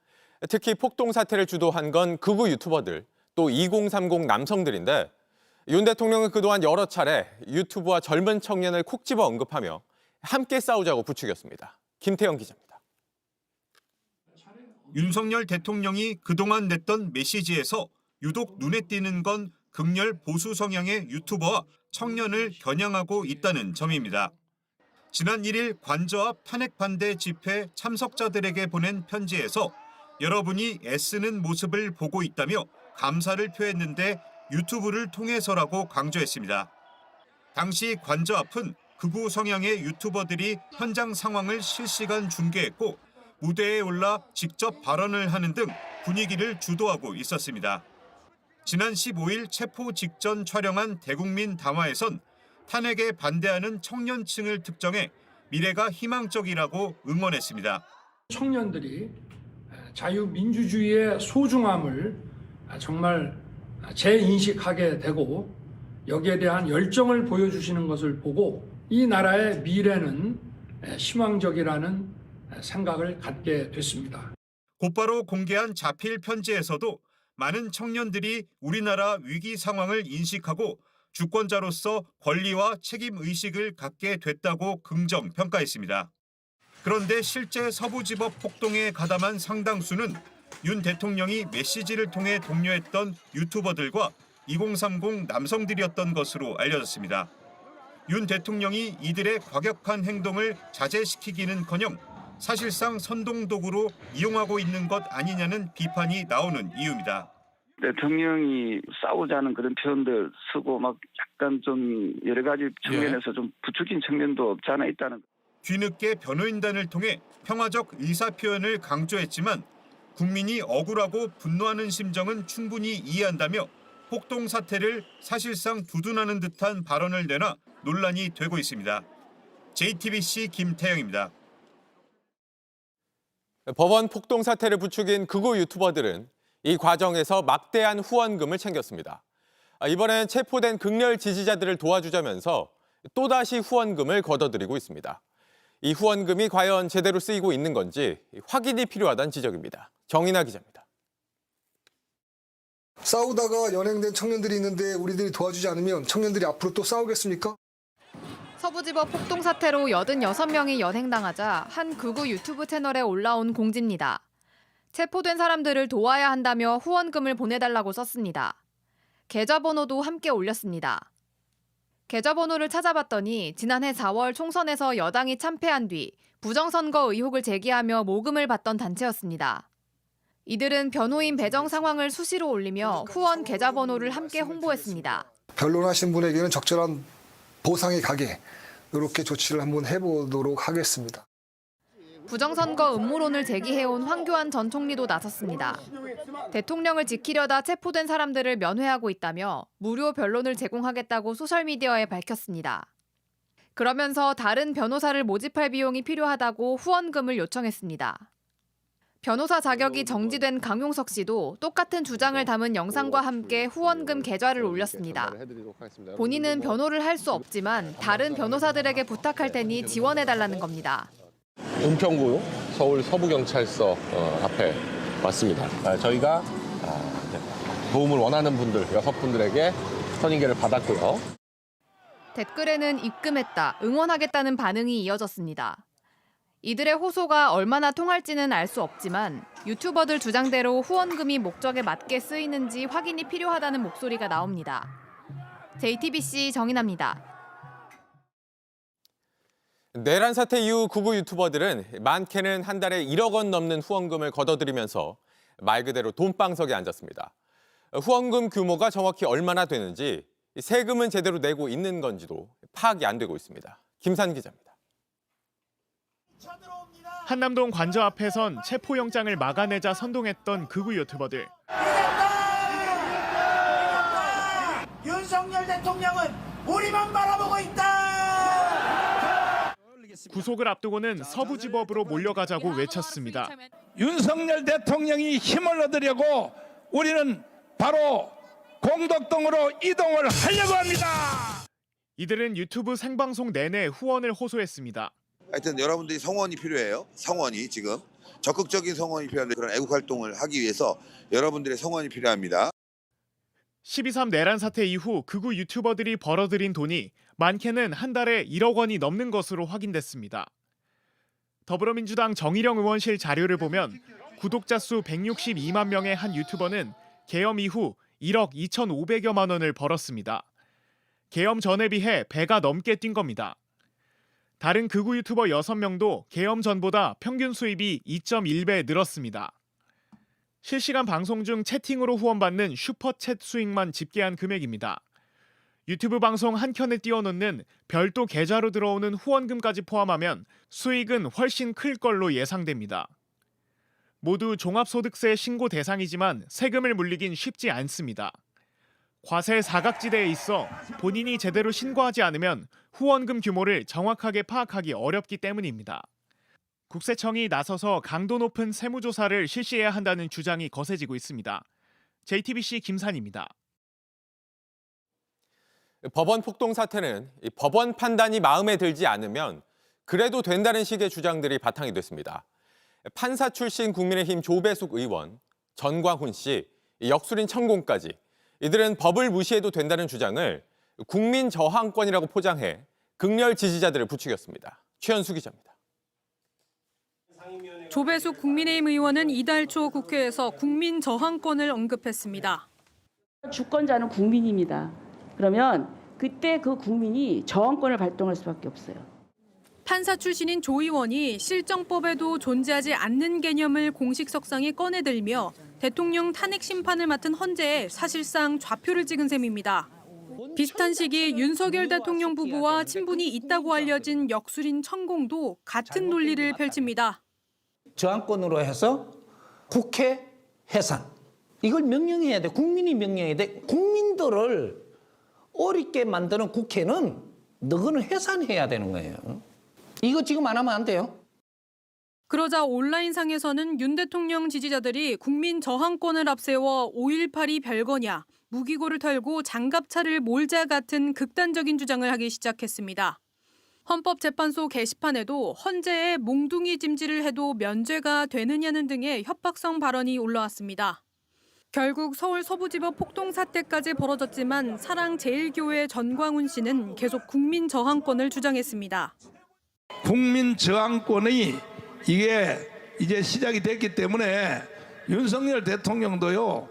특히 폭동 사태를 주도한 건 극우 유튜버들, 또 2030 남성들인데 윤 대통령은 그동안 여러 차례 유튜브와 젊은 청년을 콕 집어 언급하며 함께 싸우자고 부추겼습니다. 김태영 기자입니다. 윤석열 대통령이 그동안 냈던 메시지에서 유독 눈에 띄는 건 극렬 보수 성향의 유튜버와 청년을 겨냥하고 있다는 점입니다. 지난 1일 관저 앞 탄핵 반대 집회 참석자들에게 보낸 편지에서 여러분이 애쓰는 모습을 보고 있다며 감사를 표했는데 유튜브를 통해서라고 강조했습니다. 당시 관저 앞은 극우 성향의 유튜버들이 현장 상황을 실시간 중계했고 무대에 올라 직접 발언을 하는 등 분위기를 주도하고 있었습니다. 지난 15일 체포 직전 촬영한 대국민 담화에선 탄핵에 반대하는 청년층을 특정해 미래가 희망적이라고 응원했습니다. 청년들이 자유민주주의의 소중함을 정말 재인식하게 되고 여기에 대한 열정을 보여주시는 것을 보고 이 나라의 미래는 희망적이라는 생각을 갖게 됐습니다. 곧바로 공개한 자필 편지에서도 많은 청년들이 우리나라 위기 상황을 인식하고 주권자로서 권리와 책임 의식을 갖게 됐다고 긍정 평가했습니다. 그런데 실제 서부지법 폭동에 가담한 상당수는 윤 대통령이 메시지를 통해 독려했던 유튜버들과 2030 남성들이었던 것으로 알려졌습니다. 윤 대통령이 이들의 과격한 행동을 자제시키기는커녕 사실상 선동도구로 이용하고 있는 것 아니냐는 비판이 나오는 이유입니다. 대통령이 싸우자는 그런 표현들 쓰고 막 약간 좀 여러 가지 측면에서 좀 부추긴 측면도 없지 않아 있다는. 뒤늦게 변호인단을 통해 평화적 의사표현을 강조했지만 국민이 억울하고 분노하는 심정은 충분히 이해한다며 폭동 사태를 사실상 두둔하는 듯한 발언을 내놔 논란이 되고 있습니다. JTBC 김태영입니다. 법원 폭동 사태를 부추긴 극우 유튜버들은 이 과정에서 막대한 후원금을 챙겼습니다. 이번엔 체포된 극렬 지지자들을 도와주자면서 또다시 후원금을 걷어들이고 있습니다. 이 후원금이 과연 제대로 쓰이고 있는 건지 확인이 필요하다는 지적입니다. 정인아 기자입니다. 싸우다가 연행된 청년들이 있는데 우리들이 도와주지 않으면 청년들이 앞으로 또 싸우겠습니까? 서부지법 폭동 사태로 86명이 연행당하자 한 극우 유튜브 채널에 올라온 공지입니다. 체포된 사람들을 도와야 한다며 후원금을 보내달라고 썼습니다. 계좌번호도 함께 올렸습니다. 계좌번호를 찾아봤더니 지난해 4월 총선에서 여당이 참패한 뒤 부정선거 의혹을 제기하며 모금을 받던 단체였습니다. 이들은 변호인 배정 상황을 수시로 올리며 후원 계좌번호를 함께 홍보했습니다. 변론하신 분에게는 적절한 보상이 가게 이렇게 조치를 한번 해보도록 하겠습니다. 부정선거 음모론을 제기해온 황교안 전 총리도 나섰습니다. 대통령을 지키려다 체포된 사람들을 면회하고 있다며 무료 변론을 제공하겠다고 소셜미디어에 밝혔습니다. 그러면서 다른 변호사를 모집할 비용이 필요하다고 후원금을 요청했습니다. 변호사 자격이 정지된 강용석 씨도 똑같은 주장을 담은 영상과 함께 후원금 계좌를 올렸습니다. 본인은 변호를 할 수 없지만 다른 변호사들에게 부탁할 테니 지원해달라는 겁니다. 은평구 서울 서부경찰서 앞에 왔습니다. 저희가 도움을 원하는 분들 6분들에게 선인계를 받았고요. 댓글에는 입금했다, 응원하겠다는 반응이 이어졌습니다. 이들의 호소가 얼마나 통할지는 알 수 없지만 유튜버들 주장대로 후원금이 목적에 맞게 쓰이는지 확인이 필요하다는 목소리가 나옵니다. JTBC 정인아입니다. 내란 사태 이후 극우 유튜버들은 많게는 한 달에 1억 원 넘는 후원금을 걷어들이면서 말 그대로 돈방석에 앉았습니다. 후원금 규모가 정확히 얼마나 되는지, 세금은 제대로 내고 있는 건지도 파악이 안 되고 있습니다. 김산 기자입니다. 한남동 관저 앞에선 체포영장을 막아내자 선동했던 극우 유튜버들. 윤석열 대통령은 우리만 바라보고 있다. 구속을 앞두고는 서부지법으로 몰려가자고 외쳤습니다. 윤석열 대통령이 힘을 얻으려고 우리는 바로 공덕동으로 이동을 하려고 합니다. 이들은 유튜브 생방송 내내 후원을 호소했습니다. 하여튼 여러분들이 성원이 필요해요. 성원이 지금 적극적인 성원이 필요한데 그런 애국 활동을 하기 위해서 여러분들의 성원이 필요합니다. 12.3 내란 사태 이후 극우 유튜버들이 벌어들인 돈이 많게는 한 달에 1억 원이 넘는 것으로 확인됐습니다. 더불어민주당 정의령 의원실 자료를 보면 구독자 수 162만 명의 한 유튜버는 계엄 이후 1억 2,500여만 원을 벌었습니다. 계엄 전에 비해 배가 넘게 뛴 겁니다. 다른 극우 유튜버 6명도 계엄 전보다 평균 수입이 2.1배 늘었습니다. 실시간 방송 중 채팅으로 후원받는 슈퍼챗 수익만 집계한 금액입니다. 유튜브 방송 한 켠에 띄워놓는 별도 계좌로 들어오는 후원금까지 포함하면 수익은 훨씬 클 걸로 예상됩니다. 모두 종합소득세 신고 대상이지만 세금을 물리긴 쉽지 않습니다. 과세 사각지대에 있어 본인이 제대로 신고하지 않으면 후원금 규모를 정확하게 파악하기 어렵기 때문입니다. 국세청이 나서서 강도 높은 세무조사를 실시해야 한다는 주장이 거세지고 있습니다. JTBC 김산입니다. 법원 폭동 사태는 법원 판단이 마음에 들지 않으면 그래도 된다는 식의 주장들이 바탕이 됐습니다. 판사 출신 국민의힘 조배숙 의원, 전광훈 씨, 역술인 천공까지 이들은 법을 무시해도 된다는 주장을 국민 저항권이라고 포장해 극렬 지지자들을 부추겼습니다. 최현수 기자입니다. 조배숙 국민의힘 의원은 이달 초 국회에서 국민 저항권을 언급했습니다. 주권자는 국민입니다. 그러면 그때 그 국민이 저항권을 발동할 수밖에 없어요. 판사 출신인 조 의원이 실정법에도 존재하지 않는 개념을 공식석상에 꺼내들며 대통령 탄핵 심판을 맡은 헌재에 사실상 좌표를 찍은 셈입니다. 비슷한 시기 윤석열 대통령 부부와 친분이 있다고 알려진 역술인 천공도 같은 논리를 펼칩니다. 저항권으로 해서 국회 해산. 이걸 명령해야 돼. 국민이 명령해야 돼. 국민들을 어렵게 만드는 국회는 너희는 해산해야 되는 거예요. 이거 지금 안 하면 안 돼요. 그러자 온라인상에서는 윤 대통령 지지자들이 국민 저항권을 앞세워 5.18이 별거냐, 무기고를 털고 장갑차를 몰자 같은 극단적인 주장을 하기 시작했습니다. 헌법재판소 게시판에도 헌재에 몽둥이 짐질을 해도 면죄가 되느냐는 등의 협박성 발언이 올라왔습니다. 결국 서울 서부지법 폭동 사태까지 벌어졌지만 사랑제일교회 전광훈 씨는 계속 국민 저항권을 주장했습니다. 국민 저항권이 이게 이제 시작이 됐기 때문에 윤석열 대통령도요,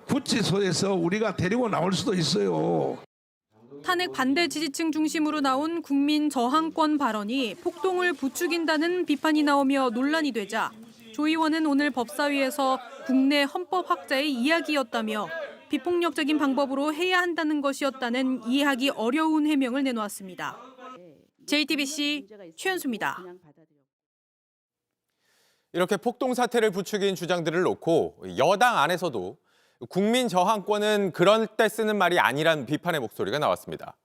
구치소에서 우리가 데리고 나올 수도 있어요. 탄핵 반대 지지층 중심으로 나온 국민 저항권 발언이 폭동을 부추긴다는 비판이 나오며 논란이 되자 조 의원은 오늘 법사위에서 국내 헌법 학자의 이야기였다며 비폭력적인 방법으로 해야 한다는 것이었다는 이해하기 어려운 해명을 내놓았습니다. JTBC 최현수입니다. 이렇게 폭동 사태를 부추긴 주장들을 놓고 여당 안에서도 국민 저항권은 그럴 때 쓰는 말이 아니란 비판의 목소리가 나왔습니다.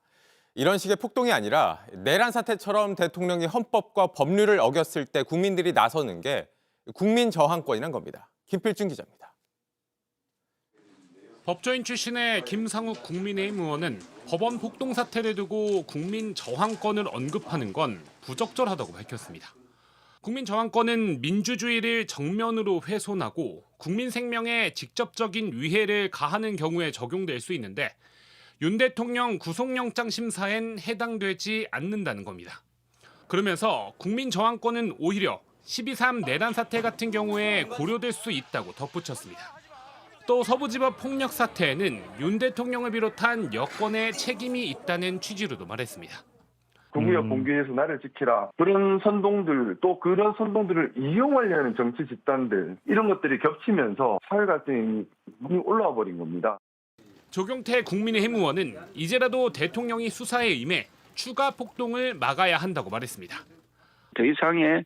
이런 식의 폭동이 아니라 내란 사태처럼 대통령이 헌법과 법률을 어겼을 때 국민들이 나서는 게 국민 저항권이란 겁니다. 김필준 기자입니다. 법조인 출신의 김상욱 국민의힘 의원은 법원 폭동 사태를 두고 국민 저항권을 언급하는 건 부적절하다고 밝혔습니다. 국민 저항권은 민주주의를 정면으로 훼손하고 국민 생명에 직접적인 위해를 가하는 경우에 적용될 수 있는데 윤 대통령 구속영장 심사엔 해당되지 않는다는 겁니다. 그러면서 국민 저항권은 오히려 12.3 내란 사태 같은 경우에 고려될 수 있다고 덧붙였습니다. 또 서부지법 폭력 사태에는 윤 대통령을 비롯한 여권의 책임이 있다는 취지로도 말했습니다. 국무역 공개해서 나를 지키라. 그런 선동들, 또 그런 선동들을 이용하려는 정치 집단들, 이런 것들이 겹치면서 사회 갈등이 올라와 버린 겁니다. 조경태 국민의힘 의원은 이제라도 대통령이 수사에 임해 추가 폭동을 막아야 한다고 말했습니다. 더 이상의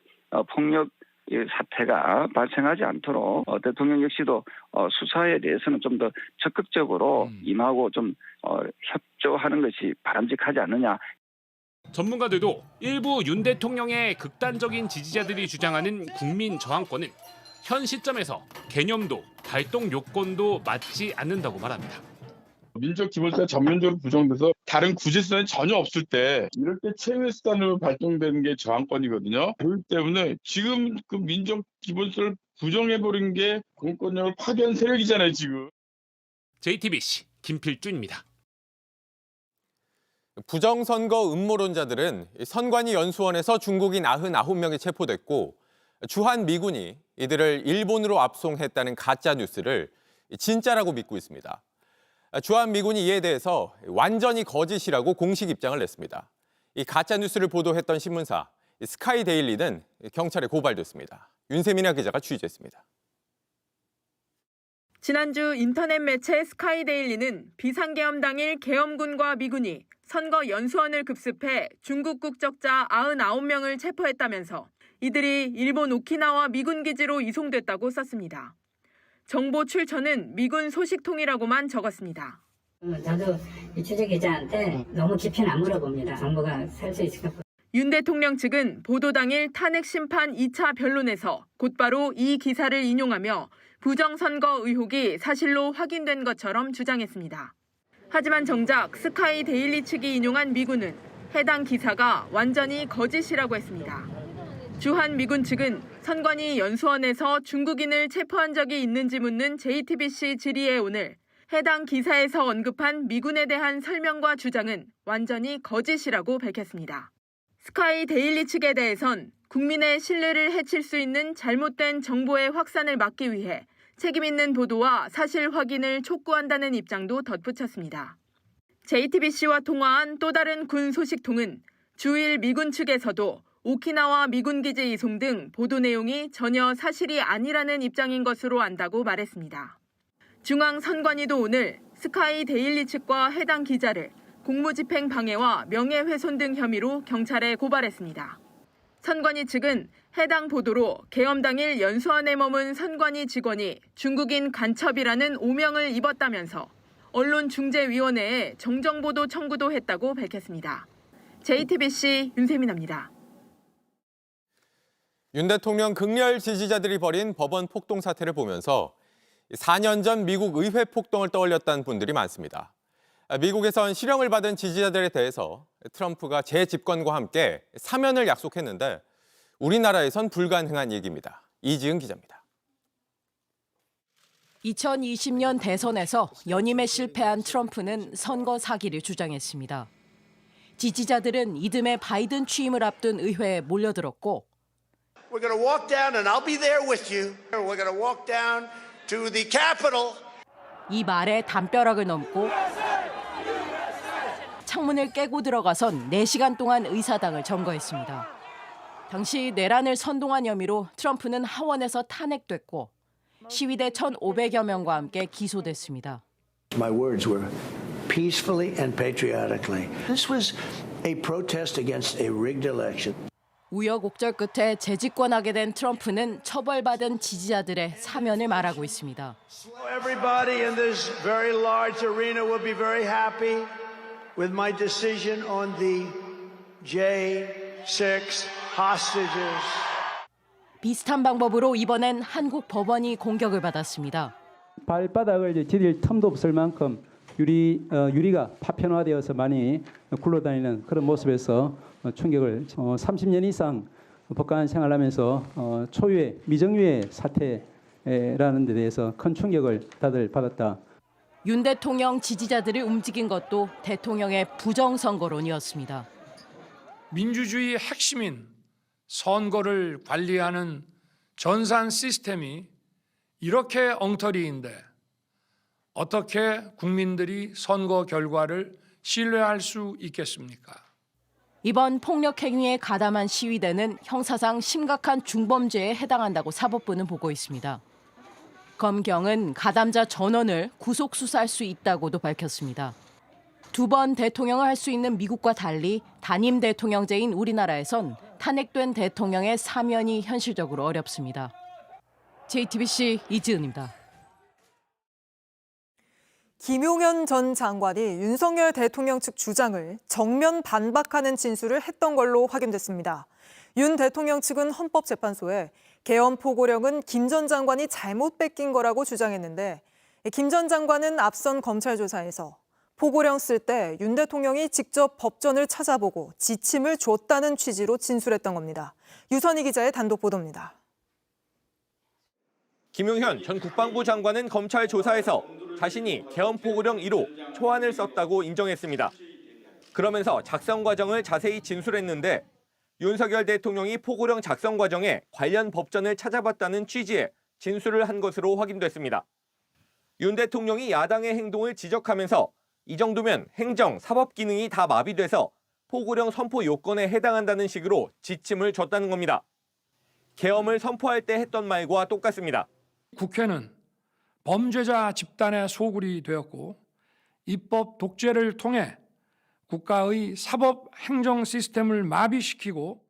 폭력 사태가 발생하지 않도록 대통령 역시도 수사에 대해서는 좀 더 적극적으로 임하고 좀 협조하는 것이 바람직하지 않느냐. 전문가들도 일부 윤 대통령의 극단적인 지지자들이 주장하는 국민 저항권은 현 시점에서 개념도 발동 요건도 맞지 않는다고 말합니다. 민족 기본수단 전면적으로 부정돼서 다른 구제 수단이 전혀 없을 때 이럴 때 최후의 수단으로 발동되는 게 저항권이거든요. 그렇기 때문에 지금 그 민족 기본수단을 부정해버린 게 공권력을 파괴한 세력이잖아요, 지금. JTBC 김필준입니다. 부정선거 음모론자들은 선관위 연수원에서 중국인 99명이 체포됐고 주한 미군이 이들을 일본으로 압송했다는 가짜 뉴스를 진짜라고 믿고 있습니다. 주한 미군이 이에 대해서 완전히 거짓이라고 공식 입장을 냈습니다. 이 가짜 뉴스를 보도했던 신문사 스카이데일리는 경찰에 고발됐습니다. 윤세민아 기자가 취재했습니다. 지난주 인터넷 매체 스카이데일리는 비상계엄 당일 계엄군과 미군이 선거 연수원을 급습해 중국 국적자 99명을 체포했다면서 이들이 일본 오키나와 미군 기지로 이송됐다고 썼습니다. 정보 출처는 미군 소식통이라고만 적었습니다. 저도 취재 기자한테 너무 깊이는 안 물어봅니다. 정보가 살 수 있을까. 윤 대통령 측은 보도 당일 탄핵 심판 2차 변론에서 곧바로 이 기사를 인용하며 부정선거 의혹이 사실로 확인된 것처럼 주장했습니다. 하지만 정작 스카이 데일리 측이 인용한 미군은 해당 기사가 완전히 거짓이라고 했습니다. 주한 미군 측은 선관위 연수원에서 중국인을 체포한 적이 있는지 묻는 JTBC 질의에 오늘 해당 기사에서 언급한 미군에 대한 설명과 주장은 완전히 거짓이라고 밝혔습니다. 스카이 데일리 측에 대해선 국민의 신뢰를 해칠 수 있는 잘못된 정보의 확산을 막기 위해 책임 있는 보도와 사실 확인을 촉구한다는 입장도 덧붙였습니다. JTBC와 통화한 또 다른 군 소식통은 주일 미군 측에서도 오키나와 미군 기지 이송 등 보도 내용이 전혀 사실이 아니라는 입장인 것으로 안다고 말했습니다. 중앙선관위도 오늘 스카이 데일리 측과 해당 기자를 공무집행 방해와 명예훼손 등 혐의로 경찰에 고발했습니다. 선관위 측은 해당 보도로 계엄 당일 연수원에 머문 선관위 직원이 중국인 간첩이라는 오명을 입었다면서 언론중재위원회에 정정보도 청구도 했다고 밝혔습니다. JTBC 윤세민입니다. 윤 대통령 극렬 지지자들이 벌인 법원 폭동 사태를 보면서 4년 전 미국 의회 폭동을 떠올렸다는 분들이 많습니다. 미국에선 실형을 받은 지지자들에 대해서 트럼프가 재집권과 함께 사면을 약속했는데 우리나라에선 불가능한 얘기입니다. 이지은 기자입니다. 2020년 대선에서 연임에 실패한 트럼프는 선거 사기를 주장했습니다. 지지자들은 이듬해 바이든 취임을 앞둔 의회에 몰려들었고 We're going to walk down and I'll be there with you. We're going to walk down to the Capitol. 이 말에 담벼락을 넘고 창문을 깨고 들어가선 4시간 동안 의사당을 점거했습니다. 당시 내란을 선동한 혐의로 트럼프는 하원에서 탄핵됐고 시위대 1,500여 명과 함께 기소됐습니다. My words were peacefully and patriotically. This was a protest against a rigged election. 우여곡절 끝에 재집권하게 된 트럼프는 처벌받은 지지자들의 사면을 말하고 있습니다. Everybody in this very large arena will be very happy with my decision on the J6 hostages. 비슷한 방법으로 이번엔 한국 법원이 공격을 받았습니다. 발바닥을 디딜 틈도 없을 만큼 유리가 파편화되어서 많이 굴러다니는 그런 모습에서 충격을 30년 이상 법관 생활하면서 초유의 미정유의 사태라는 데 대해서 큰 충격을 다들 받았다. 윤 대통령 지지자들을 움직인 것도 대통령의 부정선거론이었습니다. 민주주의의 핵심인 선거를 관리하는 전산 시스템이 이렇게 엉터리인데 어떻게 국민들이 선거 결과를 신뢰할 수 있겠습니까? 이번 폭력 행위에 가담한 시위대는 형사상 심각한 중범죄에 해당한다고 사법부는 보고 있습니다. 검경은 가담자 전원을 구속 수사할 수 있다고도 밝혔습니다. 2번 대통령을 할 수 있는 미국과 달리 단임 대통령제인 우리나라에선 탄핵된 대통령의 사면이 현실적으로 어렵습니다. JTBC 이지은입니다. 김용현 전 장관이 윤석열 대통령 측 주장을 정면 반박하는 진술을 했던 걸로 확인됐습니다. 윤 대통령 측은 헌법재판소에 계엄 포고령은 김 전 장관이 잘못 뺏긴 거라고 주장했는데 김 전 장관은 앞선 검찰 조사에서 포고령 쓸 때 윤 대통령이 직접 법전을 찾아보고 지침을 줬다는 취지로 진술했던 겁니다. 유선희 기자의 단독 보도입니다. 김용현 전 국방부 장관은 검찰 조사에서 자신이 계엄 포고령 1호 초안을 썼다고 인정했습니다. 그러면서 작성 과정을 자세히 진술했는데 윤석열 대통령이 포고령 작성 과정에 관련 법전을 찾아봤다는 취지의 진술을 한 것으로 확인됐습니다. 윤 대통령이 야당의 행동을 지적하면서 이 정도면 행정, 사법 기능이 다 마비돼서 포고령 선포 요건에 해당한다는 식으로 지침을 줬다는 겁니다. 계엄을 선포할 때 했던 말과 똑같습니다. 국회는 범죄자 집단의 소굴이 되었고 입법 독재를 통해 국가의 사법 행정 시스템을 마비시키고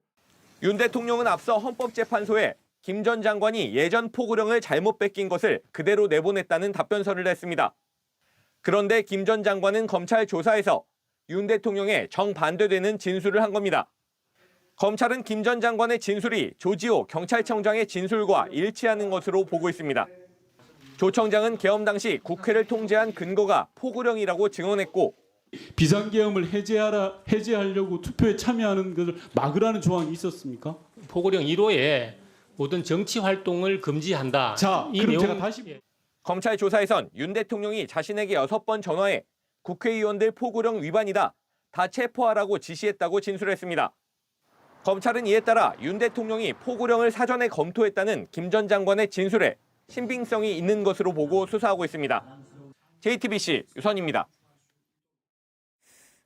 윤 대통령은 앞서 헌법재판소에 김 전 장관이 예전 포고령을 잘못 뺏긴 것을 그대로 내보냈다는 답변서를 냈습니다. 그런데 김 전 장관은 검찰 조사에서 윤 대통령의 정반대되는 진술을 한 겁니다. 검찰은 김 전 장관의 진술이 조지호 경찰청장의 진술과 일치하는 것으로 보고 있습니다. 조 청장은 계엄 당시 국회를 통제한 근거가 포고령이라고 증언했고 비상계엄을 해제하려고 투표에 참여하는 것을 막으라는 조항이 있었습니까? 포고령 1호에 모든 정치 활동을 금지한다. 자, 이 그럼 내용... 제가 다시 검찰 조사에선 윤 대통령이 자신에게 6번 전화해 국회의원들 포고령 위반이다. 다 체포하라고 지시했다고 진술했습니다. 검찰은 이에 따라 윤 대통령이 포고령을 사전에 검토했다는 김 전 장관의 진술에 신빙성이 있는 것으로 보고 수사하고 있습니다. JTBC 유선입니다.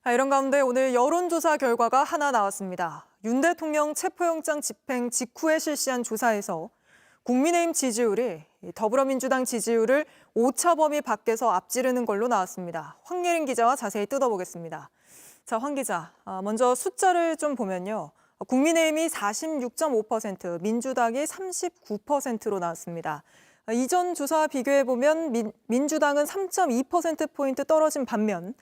이런 가운데 오늘 여론조사 결과가 하나 나왔습니다. 윤 대통령 체포영장 집행 직후에 실시한 조사에서 국민의힘 지지율이 더불어민주당 지지율을 오차 범위 밖에서 앞지르는 걸로 나왔습니다. 황예린 기자와 자세히 뜯어보겠습니다. 자, 황 기자, 먼저 숫자를 좀 보면요. 국민의힘이 46.5%, 민주당이 39%로 나왔습니다. 이전 조사와 비교해보면 민주당은 3.2%포인트 떨어진 반면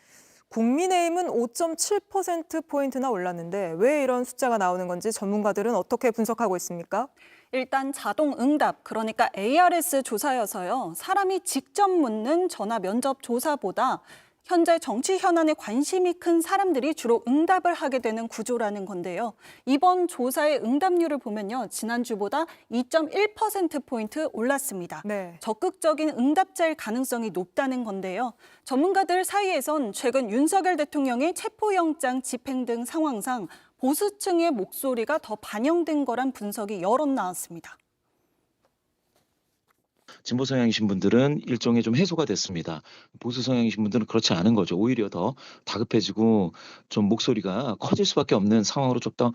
국민의힘은 5.7%포인트나 올랐는데 왜 이런 숫자가 나오는 건지 전문가들은 어떻게 분석하고 있습니까? 일단 자동 응답, 그러니까 ARS 조사여서요. 사람이 직접 묻는 전화 면접 조사보다 현재 정치 현안에 관심이 큰 사람들이 주로 응답을 하게 되는 구조라는 건데요. 이번 조사의 응답률을 보면요. 지난주보다 2.1%포인트 올랐습니다. 네. 적극적인 응답자일 가능성이 높다는 건데요. 전문가들 사이에선 최근 윤석열 대통령의 체포영장 집행 등 상황상 보수층의 목소리가 더 반영된 거란 분석이 여럿 나왔습니다. 진보 성향이신 분들은 일종의 좀 해소가 됐습니다. 보수 성향이신 분들은 그렇지 않은 거죠. 오히려 더 다급해지고 좀 목소리가 커질 수밖에 없는 상황으로 좀 더.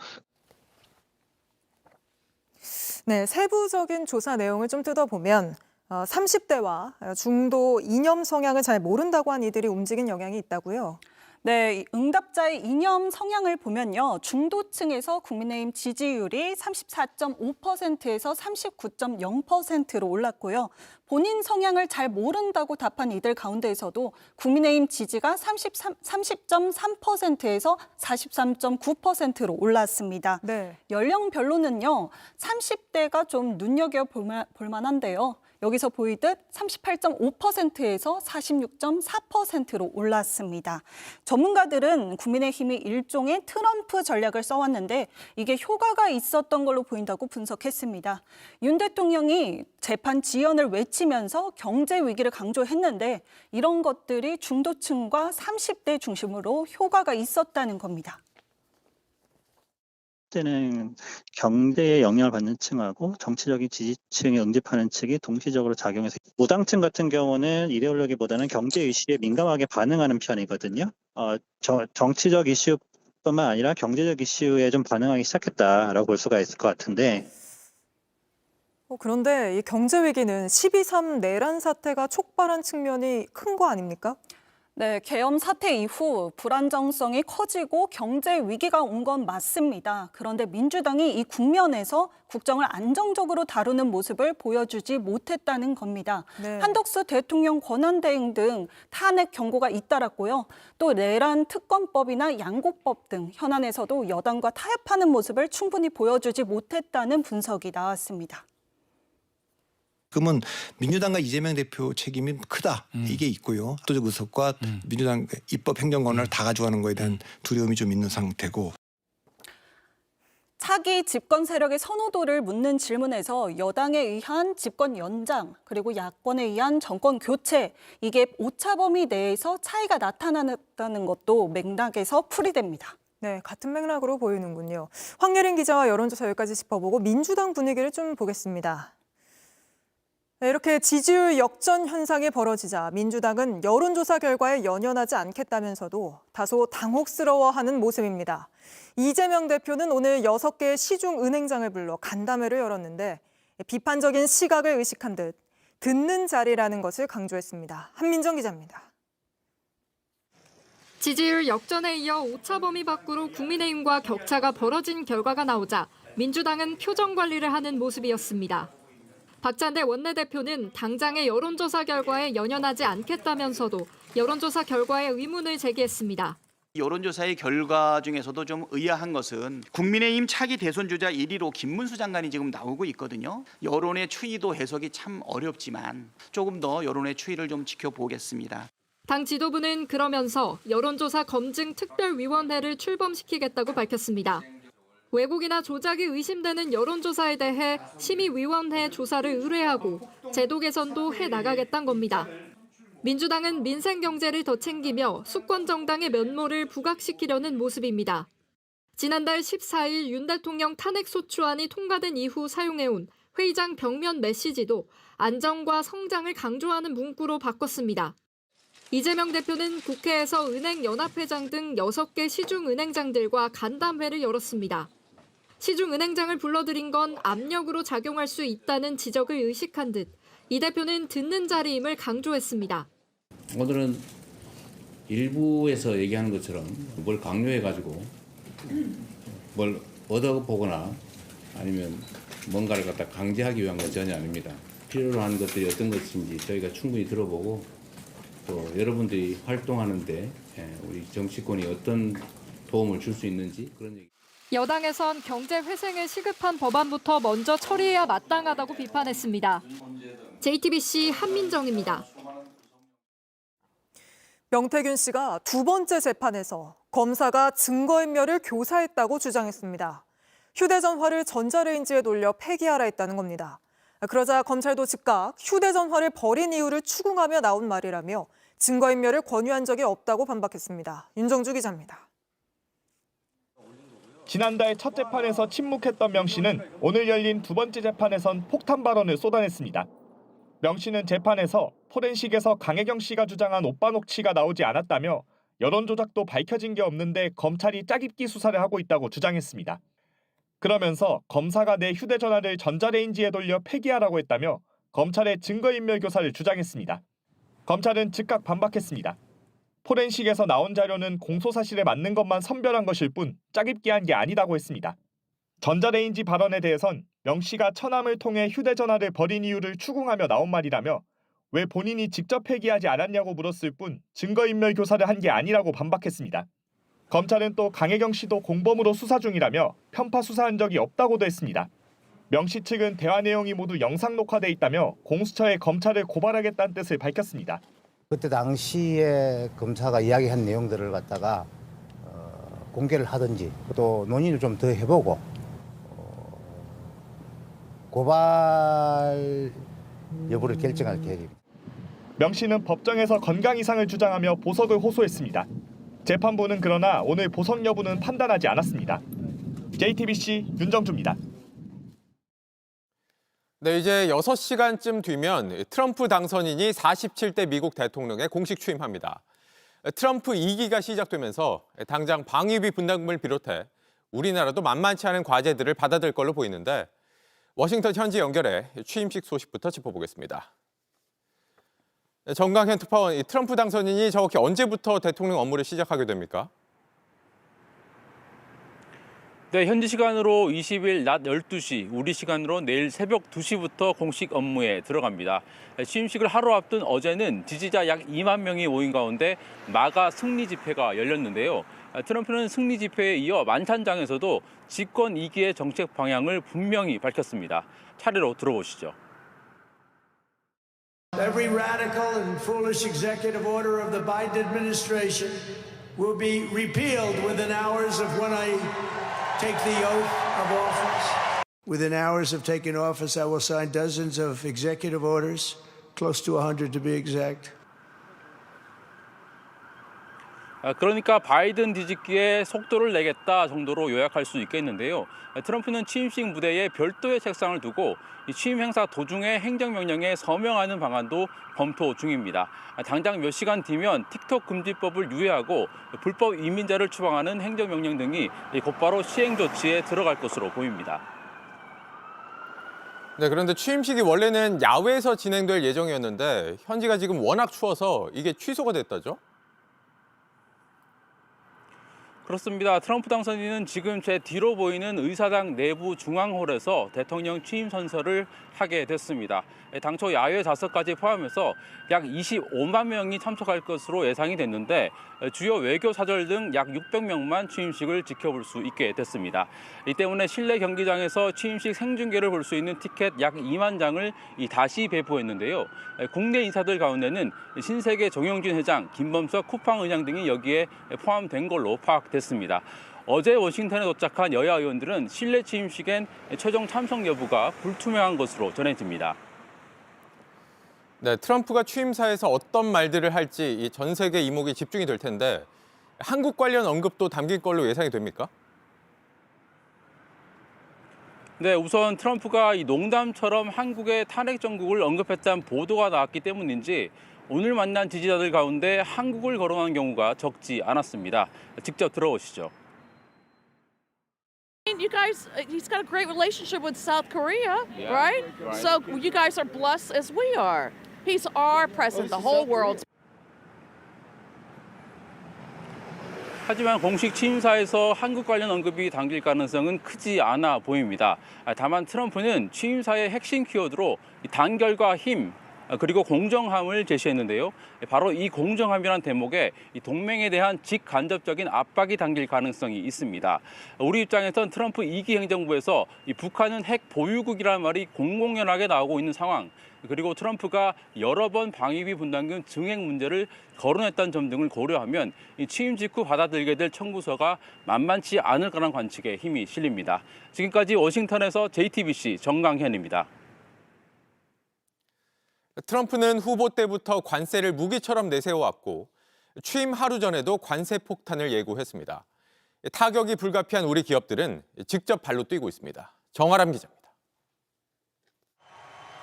네, 세부적인 조사 내용을 좀 뜯어보면 30대와 중도 이념 성향을 잘 모른다고 한 이들이 움직인 영향이 있다고요. 네, 응답자의 이념 성향을 보면요. 중도층에서 국민의힘 지지율이 34.5%에서 39.0%로 올랐고요. 본인 성향을 잘 모른다고 답한 이들 가운데에서도 국민의힘 지지가 30.3%에서 43.9%로 올랐습니다. 네. 연령별로는요. 30대가 좀 눈여겨볼 만한데요. 여기서 보이듯 38.5%에서 46.4%로 올랐습니다. 전문가들은 국민의힘이 일종의 트럼프 전략을 써왔는데 이게 효과가 있었던 걸로 보인다고 분석했습니다. 윤 대통령이 재판 지연을 외치면서 경제 위기를 강조했는데 이런 것들이 중도층과 30대 중심으로 효과가 있었다는 겁니다. 때는 경제에 영향을 받는 층하고 정치적인 지지층에 응집하는 측이 동시적으로 작용해서 무당층 같은 경우는 이데올로기보다는 경제 이슈에 민감하게 반응하는 편이거든요. 정치적 이슈뿐만 아니라 경제적 이슈에 좀 반응하기 시작했다라고 볼 수가 있을 것 같은데. 그런데 이 경제 위기는 12.3 내란 사태가 촉발한 측면이 큰 거 아닙니까? 네, 계엄 사태 이후 불안정성이 커지고 경제 위기가 온 건 맞습니다. 그런데 민주당이 이 국면에서 국정을 안정적으로 다루는 모습을 보여주지 못했다는 겁니다. 네. 한덕수 대통령 권한대행 등 탄핵 경고가 잇따랐고요. 또 내란 특검법이나 양곡법 등 현안에서도 여당과 타협하는 모습을 충분히 보여주지 못했다는 분석이 나왔습니다. 그러면 민주당과 이재명 대표 책임이 크다 이게 있고요. 압도적 의석과 민주당 입법 행정권을 다 가져가는 거에 대한 두려움이 좀 있는 상태고. 차기 집권 세력의 선호도를 묻는 질문에서 여당에 의한 집권 연장 그리고 야권에 의한 정권 교체 이게 오차범위 내에서 차이가 나타났다는 것도 맥락에서 풀이됩니다. 네, 같은 맥락으로 보이는군요. 황예린 기자와 여론조사 여기까지 짚어보고 민주당 분위기를 좀 보겠습니다. 네, 이렇게 지지율 역전 현상이 벌어지자 민주당은 여론조사 결과에 연연하지 않겠다면서도 다소 당혹스러워하는 모습입니다. 이재명 대표는 오늘 6개의 시중은행장을 불러 간담회를 열었는데 비판적인 시각을 의식한 듯 듣는 자리라는 것을 강조했습니다. 한민정 기자입니다. 지지율 역전에 이어 오차 범위 밖으로 국민의힘과 격차가 벌어진 결과가 나오자 민주당은 표정 관리를 하는 모습이었습니다. 박찬대 원내대표는 당장의 여론조사 결과에 연연하지 않겠다면서도 여론조사 결과에 의문을 제기했습니다. 여론조사의 결과 중에서도 좀 의아한 것은 국민의힘 차기 대선 주자 1위로 김문수 장관이 지금 나오고 있거든요. 여론의 추이도 해석이 참 어렵지만 조금 더 여론의 추이를 좀 지켜보겠습니다. 당 지도부는 그러면서 여론조사 검증 특별위원회를 출범시키겠다고 밝혔습니다. 왜곡이나 조작이 의심되는 여론조사에 대해 심의위원회 조사를 의뢰하고 제도 개선도 해나가겠다는 겁니다. 민주당은 민생 경제를 더 챙기며 수권 정당의 면모를 부각시키려는 모습입니다. 지난달 14일 윤 대통령 탄핵소추안이 통과된 이후 사용해온 회의장 벽면 메시지도 안정과 성장을 강조하는 문구로 바꿨습니다. 이재명 대표는 국회에서 은행연합회장 등 6개 시중은행장들과 간담회를 열었습니다. 시중은행장을 불러들인 건 압력으로 작용할 수 있다는 지적을 의식한 듯 이 대표는 듣는 자리임을 강조했습니다. 오늘은 일부에서 얘기하는 것처럼 뭘 강요해가지고 뭘 얻어보거나 아니면 뭔가를 갖다 강제하기 위한 건 전혀 아닙니다. 필요로 하는 것들이 어떤 것인지 저희가 충분히 들어보고 또 여러분들이 활동하는데 우리 정치권이 어떤 도움을 줄 수 있는지 그런 얘기. 여당에선 경제 회생에 시급한 법안부터 먼저 처리해야 마땅하다고 비판했습니다. JTBC 한민정입니다. 명태균 씨가 두 번째 재판에서 검사가 증거인멸을 교사했다고 주장했습니다. 휴대전화를 전자레인지에 돌려 폐기하라 했다는 겁니다. 그러자 검찰도 즉각 휴대전화를 버린 이유를 추궁하며 나온 말이라며 증거인멸을 권유한 적이 없다고 반박했습니다. 윤정주 기자입니다. 지난달 첫 재판에서 침묵했던 명 씨는 오늘 열린 두 번째 재판에선 폭탄 발언을 쏟아냈습니다. 명 씨는 재판에서 포렌식에서 강혜경 씨가 주장한 오빠 녹취가 나오지 않았다며 여론 조작도 밝혀진 게 없는데 검찰이 짜깁기 수사를 하고 있다고 주장했습니다. 그러면서 검사가 내 휴대전화를 전자레인지에 돌려 폐기하라고 했다며 검찰의 증거인멸 교사를 주장했습니다. 검찰은 즉각 반박했습니다. 포렌식에서 나온 자료는 공소사실에 맞는 것만 선별한 것일 뿐 짜깁기한 게 아니다고 했습니다. 전자레인지 발언에 대해선 명 씨가 처남을 통해 휴대전화를 버린 이유를 추궁하며 나온 말이라며 왜 본인이 직접 폐기하지 않았냐고 물었을 뿐 증거인멸 교사를 한 게 아니라고 반박했습니다. 검찰은 또 강혜경 씨도 공범으로 수사 중이라며 편파 수사한 적이 없다고도 했습니다. 명 씨 측은 대화 내용이 모두 영상 녹화돼 있다며 공수처에 검찰을 고발하겠다는 뜻을 밝혔습니다. 그때 당시에 검사가 이야기한 내용들을 갖다가 공개를 하든지 또 논의를 좀 더 해보고 고발 여부를 결정할 계획입니다. 명 씨는 법정에서 건강 이상을 주장하며 보석을 호소했습니다. 재판부는 그러나 오늘 보석 여부는 판단하지 않았습니다. JTBC 윤정주입니다. 네, 이제 6시간쯤 뒤면 트럼프 당선인이 47대 미국 대통령에 공식 취임합니다. 트럼프 2기가 시작되면서 당장 방위비 분담금을 비롯해 우리나라도 만만치 않은 과제들을 받아들 걸로 보이는데 워싱턴 현지 연결해 취임식 소식부터 짚어보겠습니다. 정강현 특파원, 트럼프 당선인이 정확히 언제부터 대통령 업무를 시작하게 됩니까? 네, 현지 시간으로 20일 낮 12시, 우리 시간으로 내일 새벽 2시부터 공식 업무에 들어갑니다. 취임식을 하루 앞둔 어제는 지지자 약 2만 명이 모인 가운데 마가 승리 집회가 열렸는데요. 트럼프는 승리 집회에 이어 만찬장에서도 집권 2기의 정책 방향을 분명히 밝혔습니다. 차례로 들어보시죠. Every radical and foolish executive order of the Biden administration will be repealed within hours of when I take the oath of office. Within hours of taking office, I will sign dozens of executive orders, close to 100 to be exact. 그러니까 바이든 뒤집기에 속도를 내겠다 정도로 요약할 수 있겠는데요. 트럼프는 취임식 무대에 별도의 책상을 두고 취임 행사 도중에 행정명령에 서명하는 방안도 검토 중입니다. 당장 몇 시간 뒤면 틱톡 금지법을 유예하고 불법 이민자를 추방하는 행정명령 등이 곧바로 시행 조치에 들어갈 것으로 보입니다. 네, 그런데 취임식이 원래는 야외에서 진행될 예정이었는데 현지가 지금 워낙 추워서 이게 취소가 됐다죠? 그렇습니다. 트럼프 당선인은 지금 제 뒤로 보이는 의사당 내부 중앙홀에서 대통령 취임 선서를 하게 됐습니다. 당초 야외 좌석까지 포함해서 약 25만 명이 참석할 것으로 예상이 됐는데 주요 외교 사절 등 약 600명만 취임식을 지켜볼 수 있게 됐습니다. 이 때문에 실내 경기장에서 취임식 생중계를 볼 수 있는 티켓 약 2만 장을 다시 배포했는데요. 국내 인사들 가운데는 신세계 정용진 회장, 김범석 쿠팡 의장 등이 여기에 포함된 걸로 파악됐습니다. 어제 워싱턴에 도착한 여야 의원들은 실내 취임식엔 최종 참석 여부가 불투명한 것으로 전해집니다. 네, 트럼프가 취임사에서 어떤 말들을 할지 전 세계 이목이 집중이 될 텐데 한국 관련 언급도 담길 걸로 예상이 됩니까? 네, 우선 트럼프가 이 농담처럼 한국의 탄핵 정국을 언급했다는 보도가 나왔기 때문인지 오늘 만난 지지자들 가운데 한국을 거론한 경우가 적지 않았습니다. 직접 들어보시죠. You guys, he's got a great relationship with South Korea, right? So you guys are blessed as we are. He's our president, the whole world. 하지만 공식 취임사에서 한국 관련 언급이 담길 가능성은 크지 않아 보입니다. 다만 트럼프는 취임사의 핵심 키워드로 단결과 힘, 그리고 공정함을 제시했는데요. 바로 이 공정함이란 대목에 이 동맹에 대한 직간접적인 압박이 담길 가능성이 있습니다. 우리 입장에선 트럼프 2기 행정부에서 이 북한은 핵 보유국이라는 말이 공공연하게 나오고 있는 상황, 그리고 트럼프가 여러 번 방위비 분담금 증액 문제를 거론했다는 점 등을 고려하면 이 취임 직후 받아들게 될 청구서가 만만치 않을 거란 관측에 힘이 실립니다. 지금까지 워싱턴에서 JTBC 정강현입니다. 트럼프는 후보 때부터 관세를 무기처럼 내세워왔고 취임 하루 전에도 관세 폭탄을 예고했습니다. 타격이 불가피한 우리 기업들은 직접 발로 뛰고 있습니다. 정아람 기자입니다.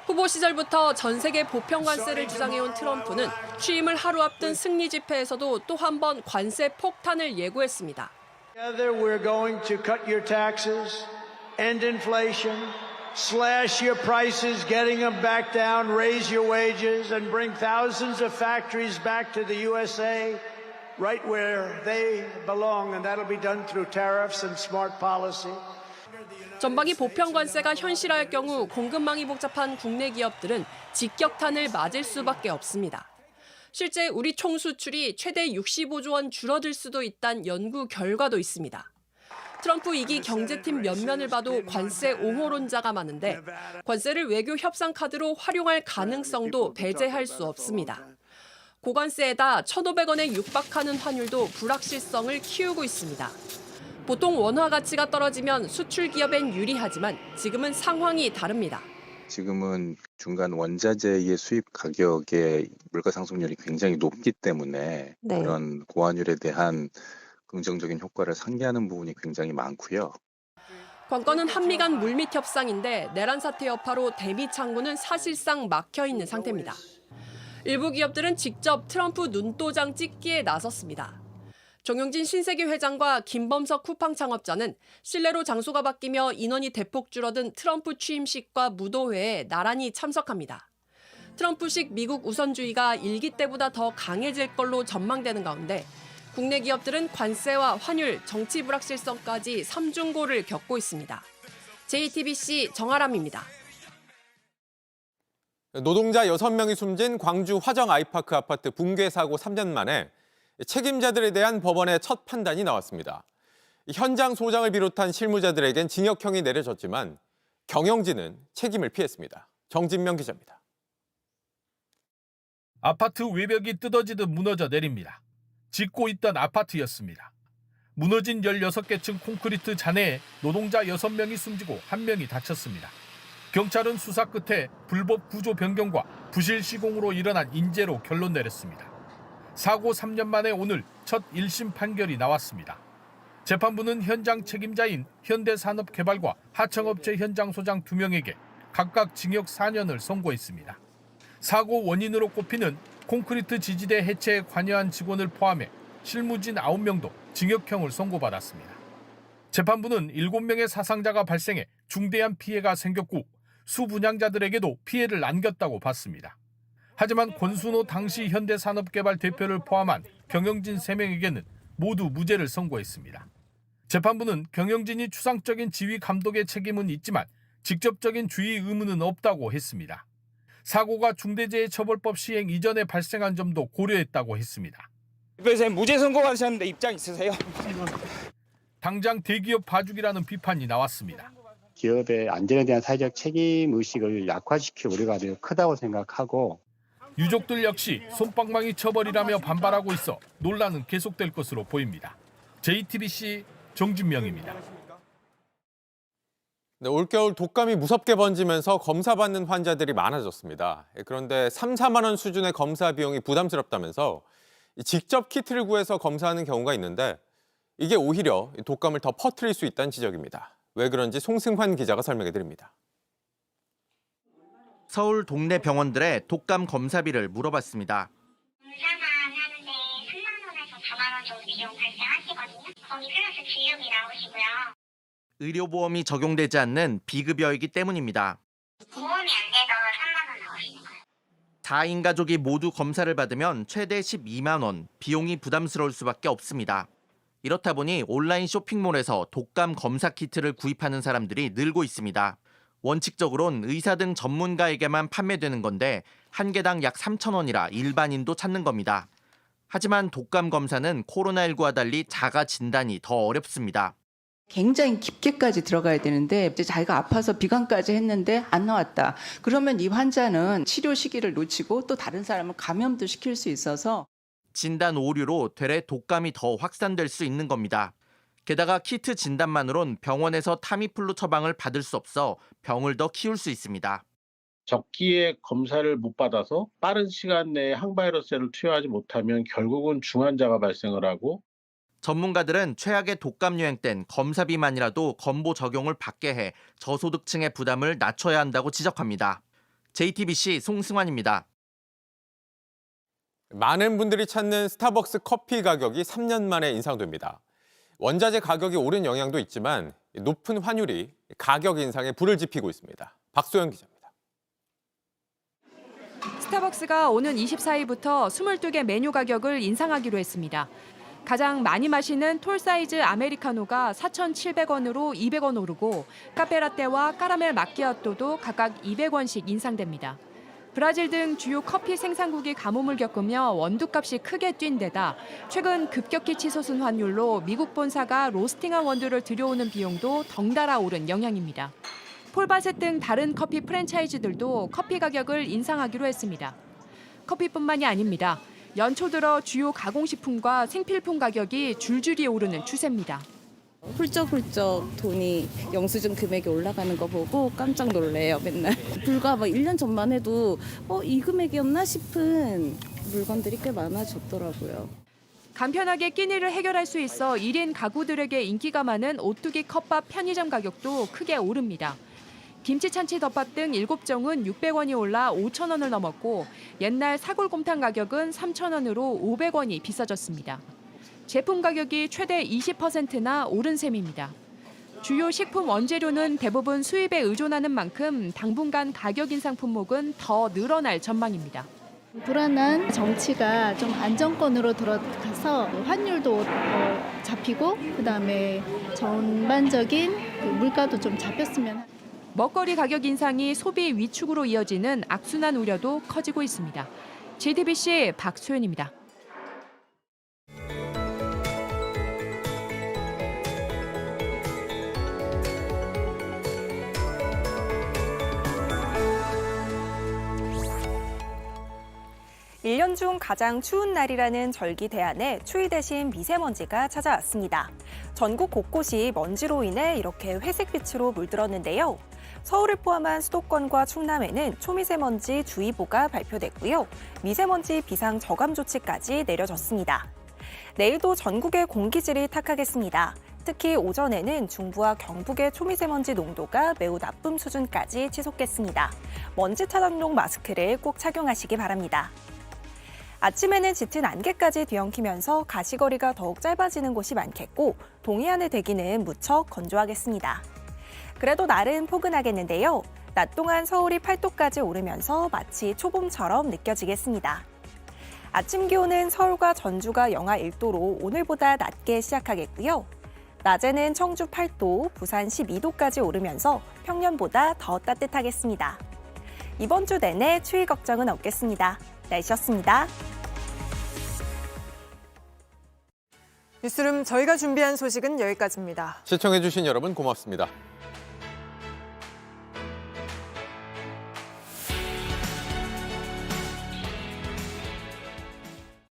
후보 시절부터 전 세계 보편 관세를 주장해온 트럼프는 취임을 하루 앞둔 승리 집회에서도 또 한 번 관세 폭탄을 예고했습니다. Together we're going to cut your taxes, end inflation, slash your prices, getting them back down, raise your wages, and bring thousands of factories back to the USA, right where they belong, and that'll be done through tariffs and smart policy. 전방위 보편 관세가 현실화할 경우 공급망이 복잡한 국내 기업들은 직격탄을 맞을 수밖에 없습니다. 실제 우리 총 수출이 최대 65조 원 줄어들 수도 있다는 연구 결과도 있습니다. 트럼프 2기 경제팀 면면을 봐도 관세 옹호론자가 많은데 관세를 외교 협상 카드로 활용할 가능성도 배제할 수 없습니다. 고관세에다 1,500원에 육박하는 환율도 불확실성을 키우고 있습니다. 보통 원화 가치가 떨어지면 수출 기업엔 유리하지만 지금은 상황이 다릅니다. 지금은 중간 원자재의 수입 가격의 물가 상승률이 굉장히 높기 때문에 그런 고환율에 대한 긍정적인 효과를 상기하는 부분이 굉장히 많고요. 관건은 한미 간 물밑 협상인데 내란 사태 여파로 대미 창구는 사실상 막혀 있는 상태입니다. 일부 기업들은 직접 트럼프 눈도장 찍기에 나섰습니다. 정용진 신세계 회장과 김범석 쿠팡 창업자는 실내로 장소가 바뀌며 인원이 대폭 줄어든 트럼프 취임식과 무도회에 나란히 참석합니다. 트럼프식 미국 우선주의가 일기 때보다 더 강해질 걸로 전망되는 가운데 국내 기업들은 관세와 환율, 정치 불확실성까지 삼중고를 겪고 있습니다. JTBC 정아람입니다. 노동자 6명이 숨진 광주 화정 아이파크 아파트 붕괴 사고 3년 만에 책임자들에 대한 법원의 첫 판단이 나왔습니다. 현장 소장을 비롯한 실무자들에겐 징역형이 내려졌지만 경영진은 책임을 피했습니다. 정진명 기자입니다. 아파트 외벽이 뜯어지듯 무너져 내립니다. 짓고 있던 아파트였습니다. 무너진 16개 층 콘크리트 잔해에 노동자 6명이 숨지고 1명이 다쳤습니다. 경찰은 수사 끝에 불법 구조 변경과 부실 시공으로 일어난 인재로 결론 내렸습니다. 사고 3년 만에 오늘 첫 1심 판결이 나왔습니다. 재판부는 현장 책임자인 현대산업개발과 하청업체 현장 소장 2명에게 각각 징역 4년을 선고했습니다. 사고 원인으로 꼽히는 콘크리트 지지대 해체에 관여한 직원을 포함해 실무진 9명도 징역형을 선고받았습니다. 재판부는 7명의 사상자가 발생해 중대한 피해가 생겼고 수분양자들에게도 피해를 안겼다고 봤습니다. 하지만 권순호 당시 현대산업개발 대표를 포함한 경영진 3명에게는 모두 무죄를 선고했습니다. 재판부는 경영진이 추상적인 지휘 감독의 책임은 있지만 직접적인 주의 의무는 없다고 했습니다. 사고가 중대재해처벌법 시행 이전에 발생한 점도 고려했다고 했습니다. 대표님 무죄 선고하셨는데 입장 있으세요? 당장 대기업 봐주기라는 비판이 나왔습니다. 기업의 안전에 대한 사회적 책임 의식을 약화시킬 우려가 매우 크다고 생각하고 유족들 역시 솜방망이 처벌이라며 반발하고 있어 논란은 계속될 것으로 보입니다. JTBC 정진명입니다. 네, 올겨울 독감이 무섭게 번지면서 검사받는 환자들이 많아졌습니다. 그런데 3, 4만 원 수준의 검사 비용이 부담스럽다면서 직접 키트를 구해서 검사하는 경우가 있는데 이게 오히려 독감을 더 퍼뜨릴 수 있다는 지적입니다. 왜 그런지 송승환 기자가 설명해드립니다. 서울 동네 병원들의 독감 검사비를 물어봤습니다. 검사만 하는데 3만 원에서 4만 원 정도 비용 발생하시거든요. 거기 플러스 진료비 나오시고요. 의료보험이 적용되지 않는 비급여이기 때문입니다. 보험이 안 돼도 3만 원 나오시는 거예요. 4인 가족이 모두 검사를 받으면 최대 12만 원, 비용이 부담스러울 수밖에 없습니다. 이렇다 보니 온라인 쇼핑몰에서 독감 검사 키트를 구입하는 사람들이 늘고 있습니다. 원칙적으론 의사 등 전문가에게만 판매되는 건데 한 개당 약 3,000원이라 일반인도 찾는 겁니다. 하지만 독감 검사는 코로나19와 달리 자가 진단이 더 어렵습니다. 굉장히 깊게까지 들어가야 되는데 이제 자기가 아파서 비관까지 했는데 안 나왔다. 그러면 이 환자는 치료 시기를 놓치고 또 다른 사람을 감염도 시킬 수 있어서 진단 오류로 되레 독감이 더 확산될 수 있는 겁니다. 게다가 키트 진단만으론 병원에서 타미플루 처방을 받을 수 없어 병을 더 키울 수 있습니다. 적기에 검사를 못 받아서 빠른 시간 내에 항바이러스를 투여하지 못하면 결국은 중환자가 발생을 하고 전문가들은 최악의 독감 유행 땐 검사비만이라도 건보 적용을 받게 해 저소득층의 부담을 낮춰야 한다고 지적합니다. JTBC 송승환입니다. 많은 분들이 찾는 스타벅스 커피 가격이 3년 만에 인상됩니다. 원자재 가격이 오른 영향도 있지만 높은 환율이 가격 인상에 불을 지피고 있습니다. 박소영 기자입니다. 스타벅스가 오는 24일부터 22개 메뉴 가격을 인상하기로 했습니다. 가장 많이 마시는 톨 사이즈 아메리카노가 4,700원으로 200원 오르고 카페라떼와 까라멜 마키아토도 각각 200원씩 인상됩니다. 브라질 등 주요 커피 생산국이 가뭄을 겪으며 원두값이 크게 뛴 데다 최근 급격히 치솟은 환율로 미국 본사가 로스팅한 원두를 들여오는 비용도 덩달아 오른 영향입니다. 폴바셋 등 다른 커피 프랜차이즈들도 커피 가격을 인상하기로 했습니다. 커피뿐만이 아닙니다. 연초 들어 주요 가공식품과 생필품 가격이 줄줄이 오르는 추세입니다. 훌쩍훌쩍 돈이 영수증 금액이 올라가는 거 보고 깜짝 놀래요, 맨날. 불과 1년 전만 해도 이 금액이었나 싶은 물건들이 꽤 많아졌더라고요. 간편하게 끼니를 해결할 수 있어 1인 가구들에게 인기가 많은 오뚜기 컵밥 편의점 가격도 크게 오릅니다. 김치 참치 덮밥 등 7종은 600원이 올라 5,000원을 넘었고 옛날 사골곰탕 가격은 3,000원으로 500원이 비싸졌습니다. 제품 가격이 최대 20%나 오른 셈입니다. 주요 식품 원재료는 대부분 수입에 의존하는 만큼 당분간 가격 인상 품목은 더 늘어날 전망입니다. 불안한 정치가 좀 안정권으로 들어가서 환율도 잡히고 그다음에 전반적인 물가도 좀 잡혔으면. 먹거리 가격 인상이 소비 위축으로 이어지는 악순환 우려도 커지고 있습니다. JTBC 박소연입니다. 일 년 중 가장 추운 날이라는 절기 대안에 추위 대신 미세먼지가 찾아왔습니다. 전국 곳곳이 먼지로 인해 이렇게 회색빛으로 물들었는데요. 서울을 포함한 수도권과 충남에는 초미세먼지 주의보가 발표됐고요. 미세먼지 비상 저감 조치까지 내려졌습니다. 내일도 전국의 공기질이 탁하겠습니다. 특히 오전에는 중부와 경북의 초미세먼지 농도가 매우 나쁨 수준까지 치솟겠습니다. 먼지 차단용 마스크를 꼭 착용하시기 바랍니다. 아침에는 짙은 안개까지 뒤엉키면서 가시거리가 더욱 짧아지는 곳이 많겠고 동해안의 대기는 무척 건조하겠습니다. 그래도 날은 포근하겠는데요. 낮 동안 서울이 8도까지 오르면서 마치 초봄처럼 느껴지겠습니다. 아침 기온은 서울과 전주가 영하 1도로 오늘보다 낮게 시작하겠고요. 낮에는 청주 8도, 부산 12도까지 오르면서 평년보다 더 따뜻하겠습니다. 이번 주 내내 추위 걱정은 없겠습니다. 날씨였습니다. 뉴스룸 저희가 준비한 소식은 여기까지입니다. 시청해주신 여러분 고맙습니다.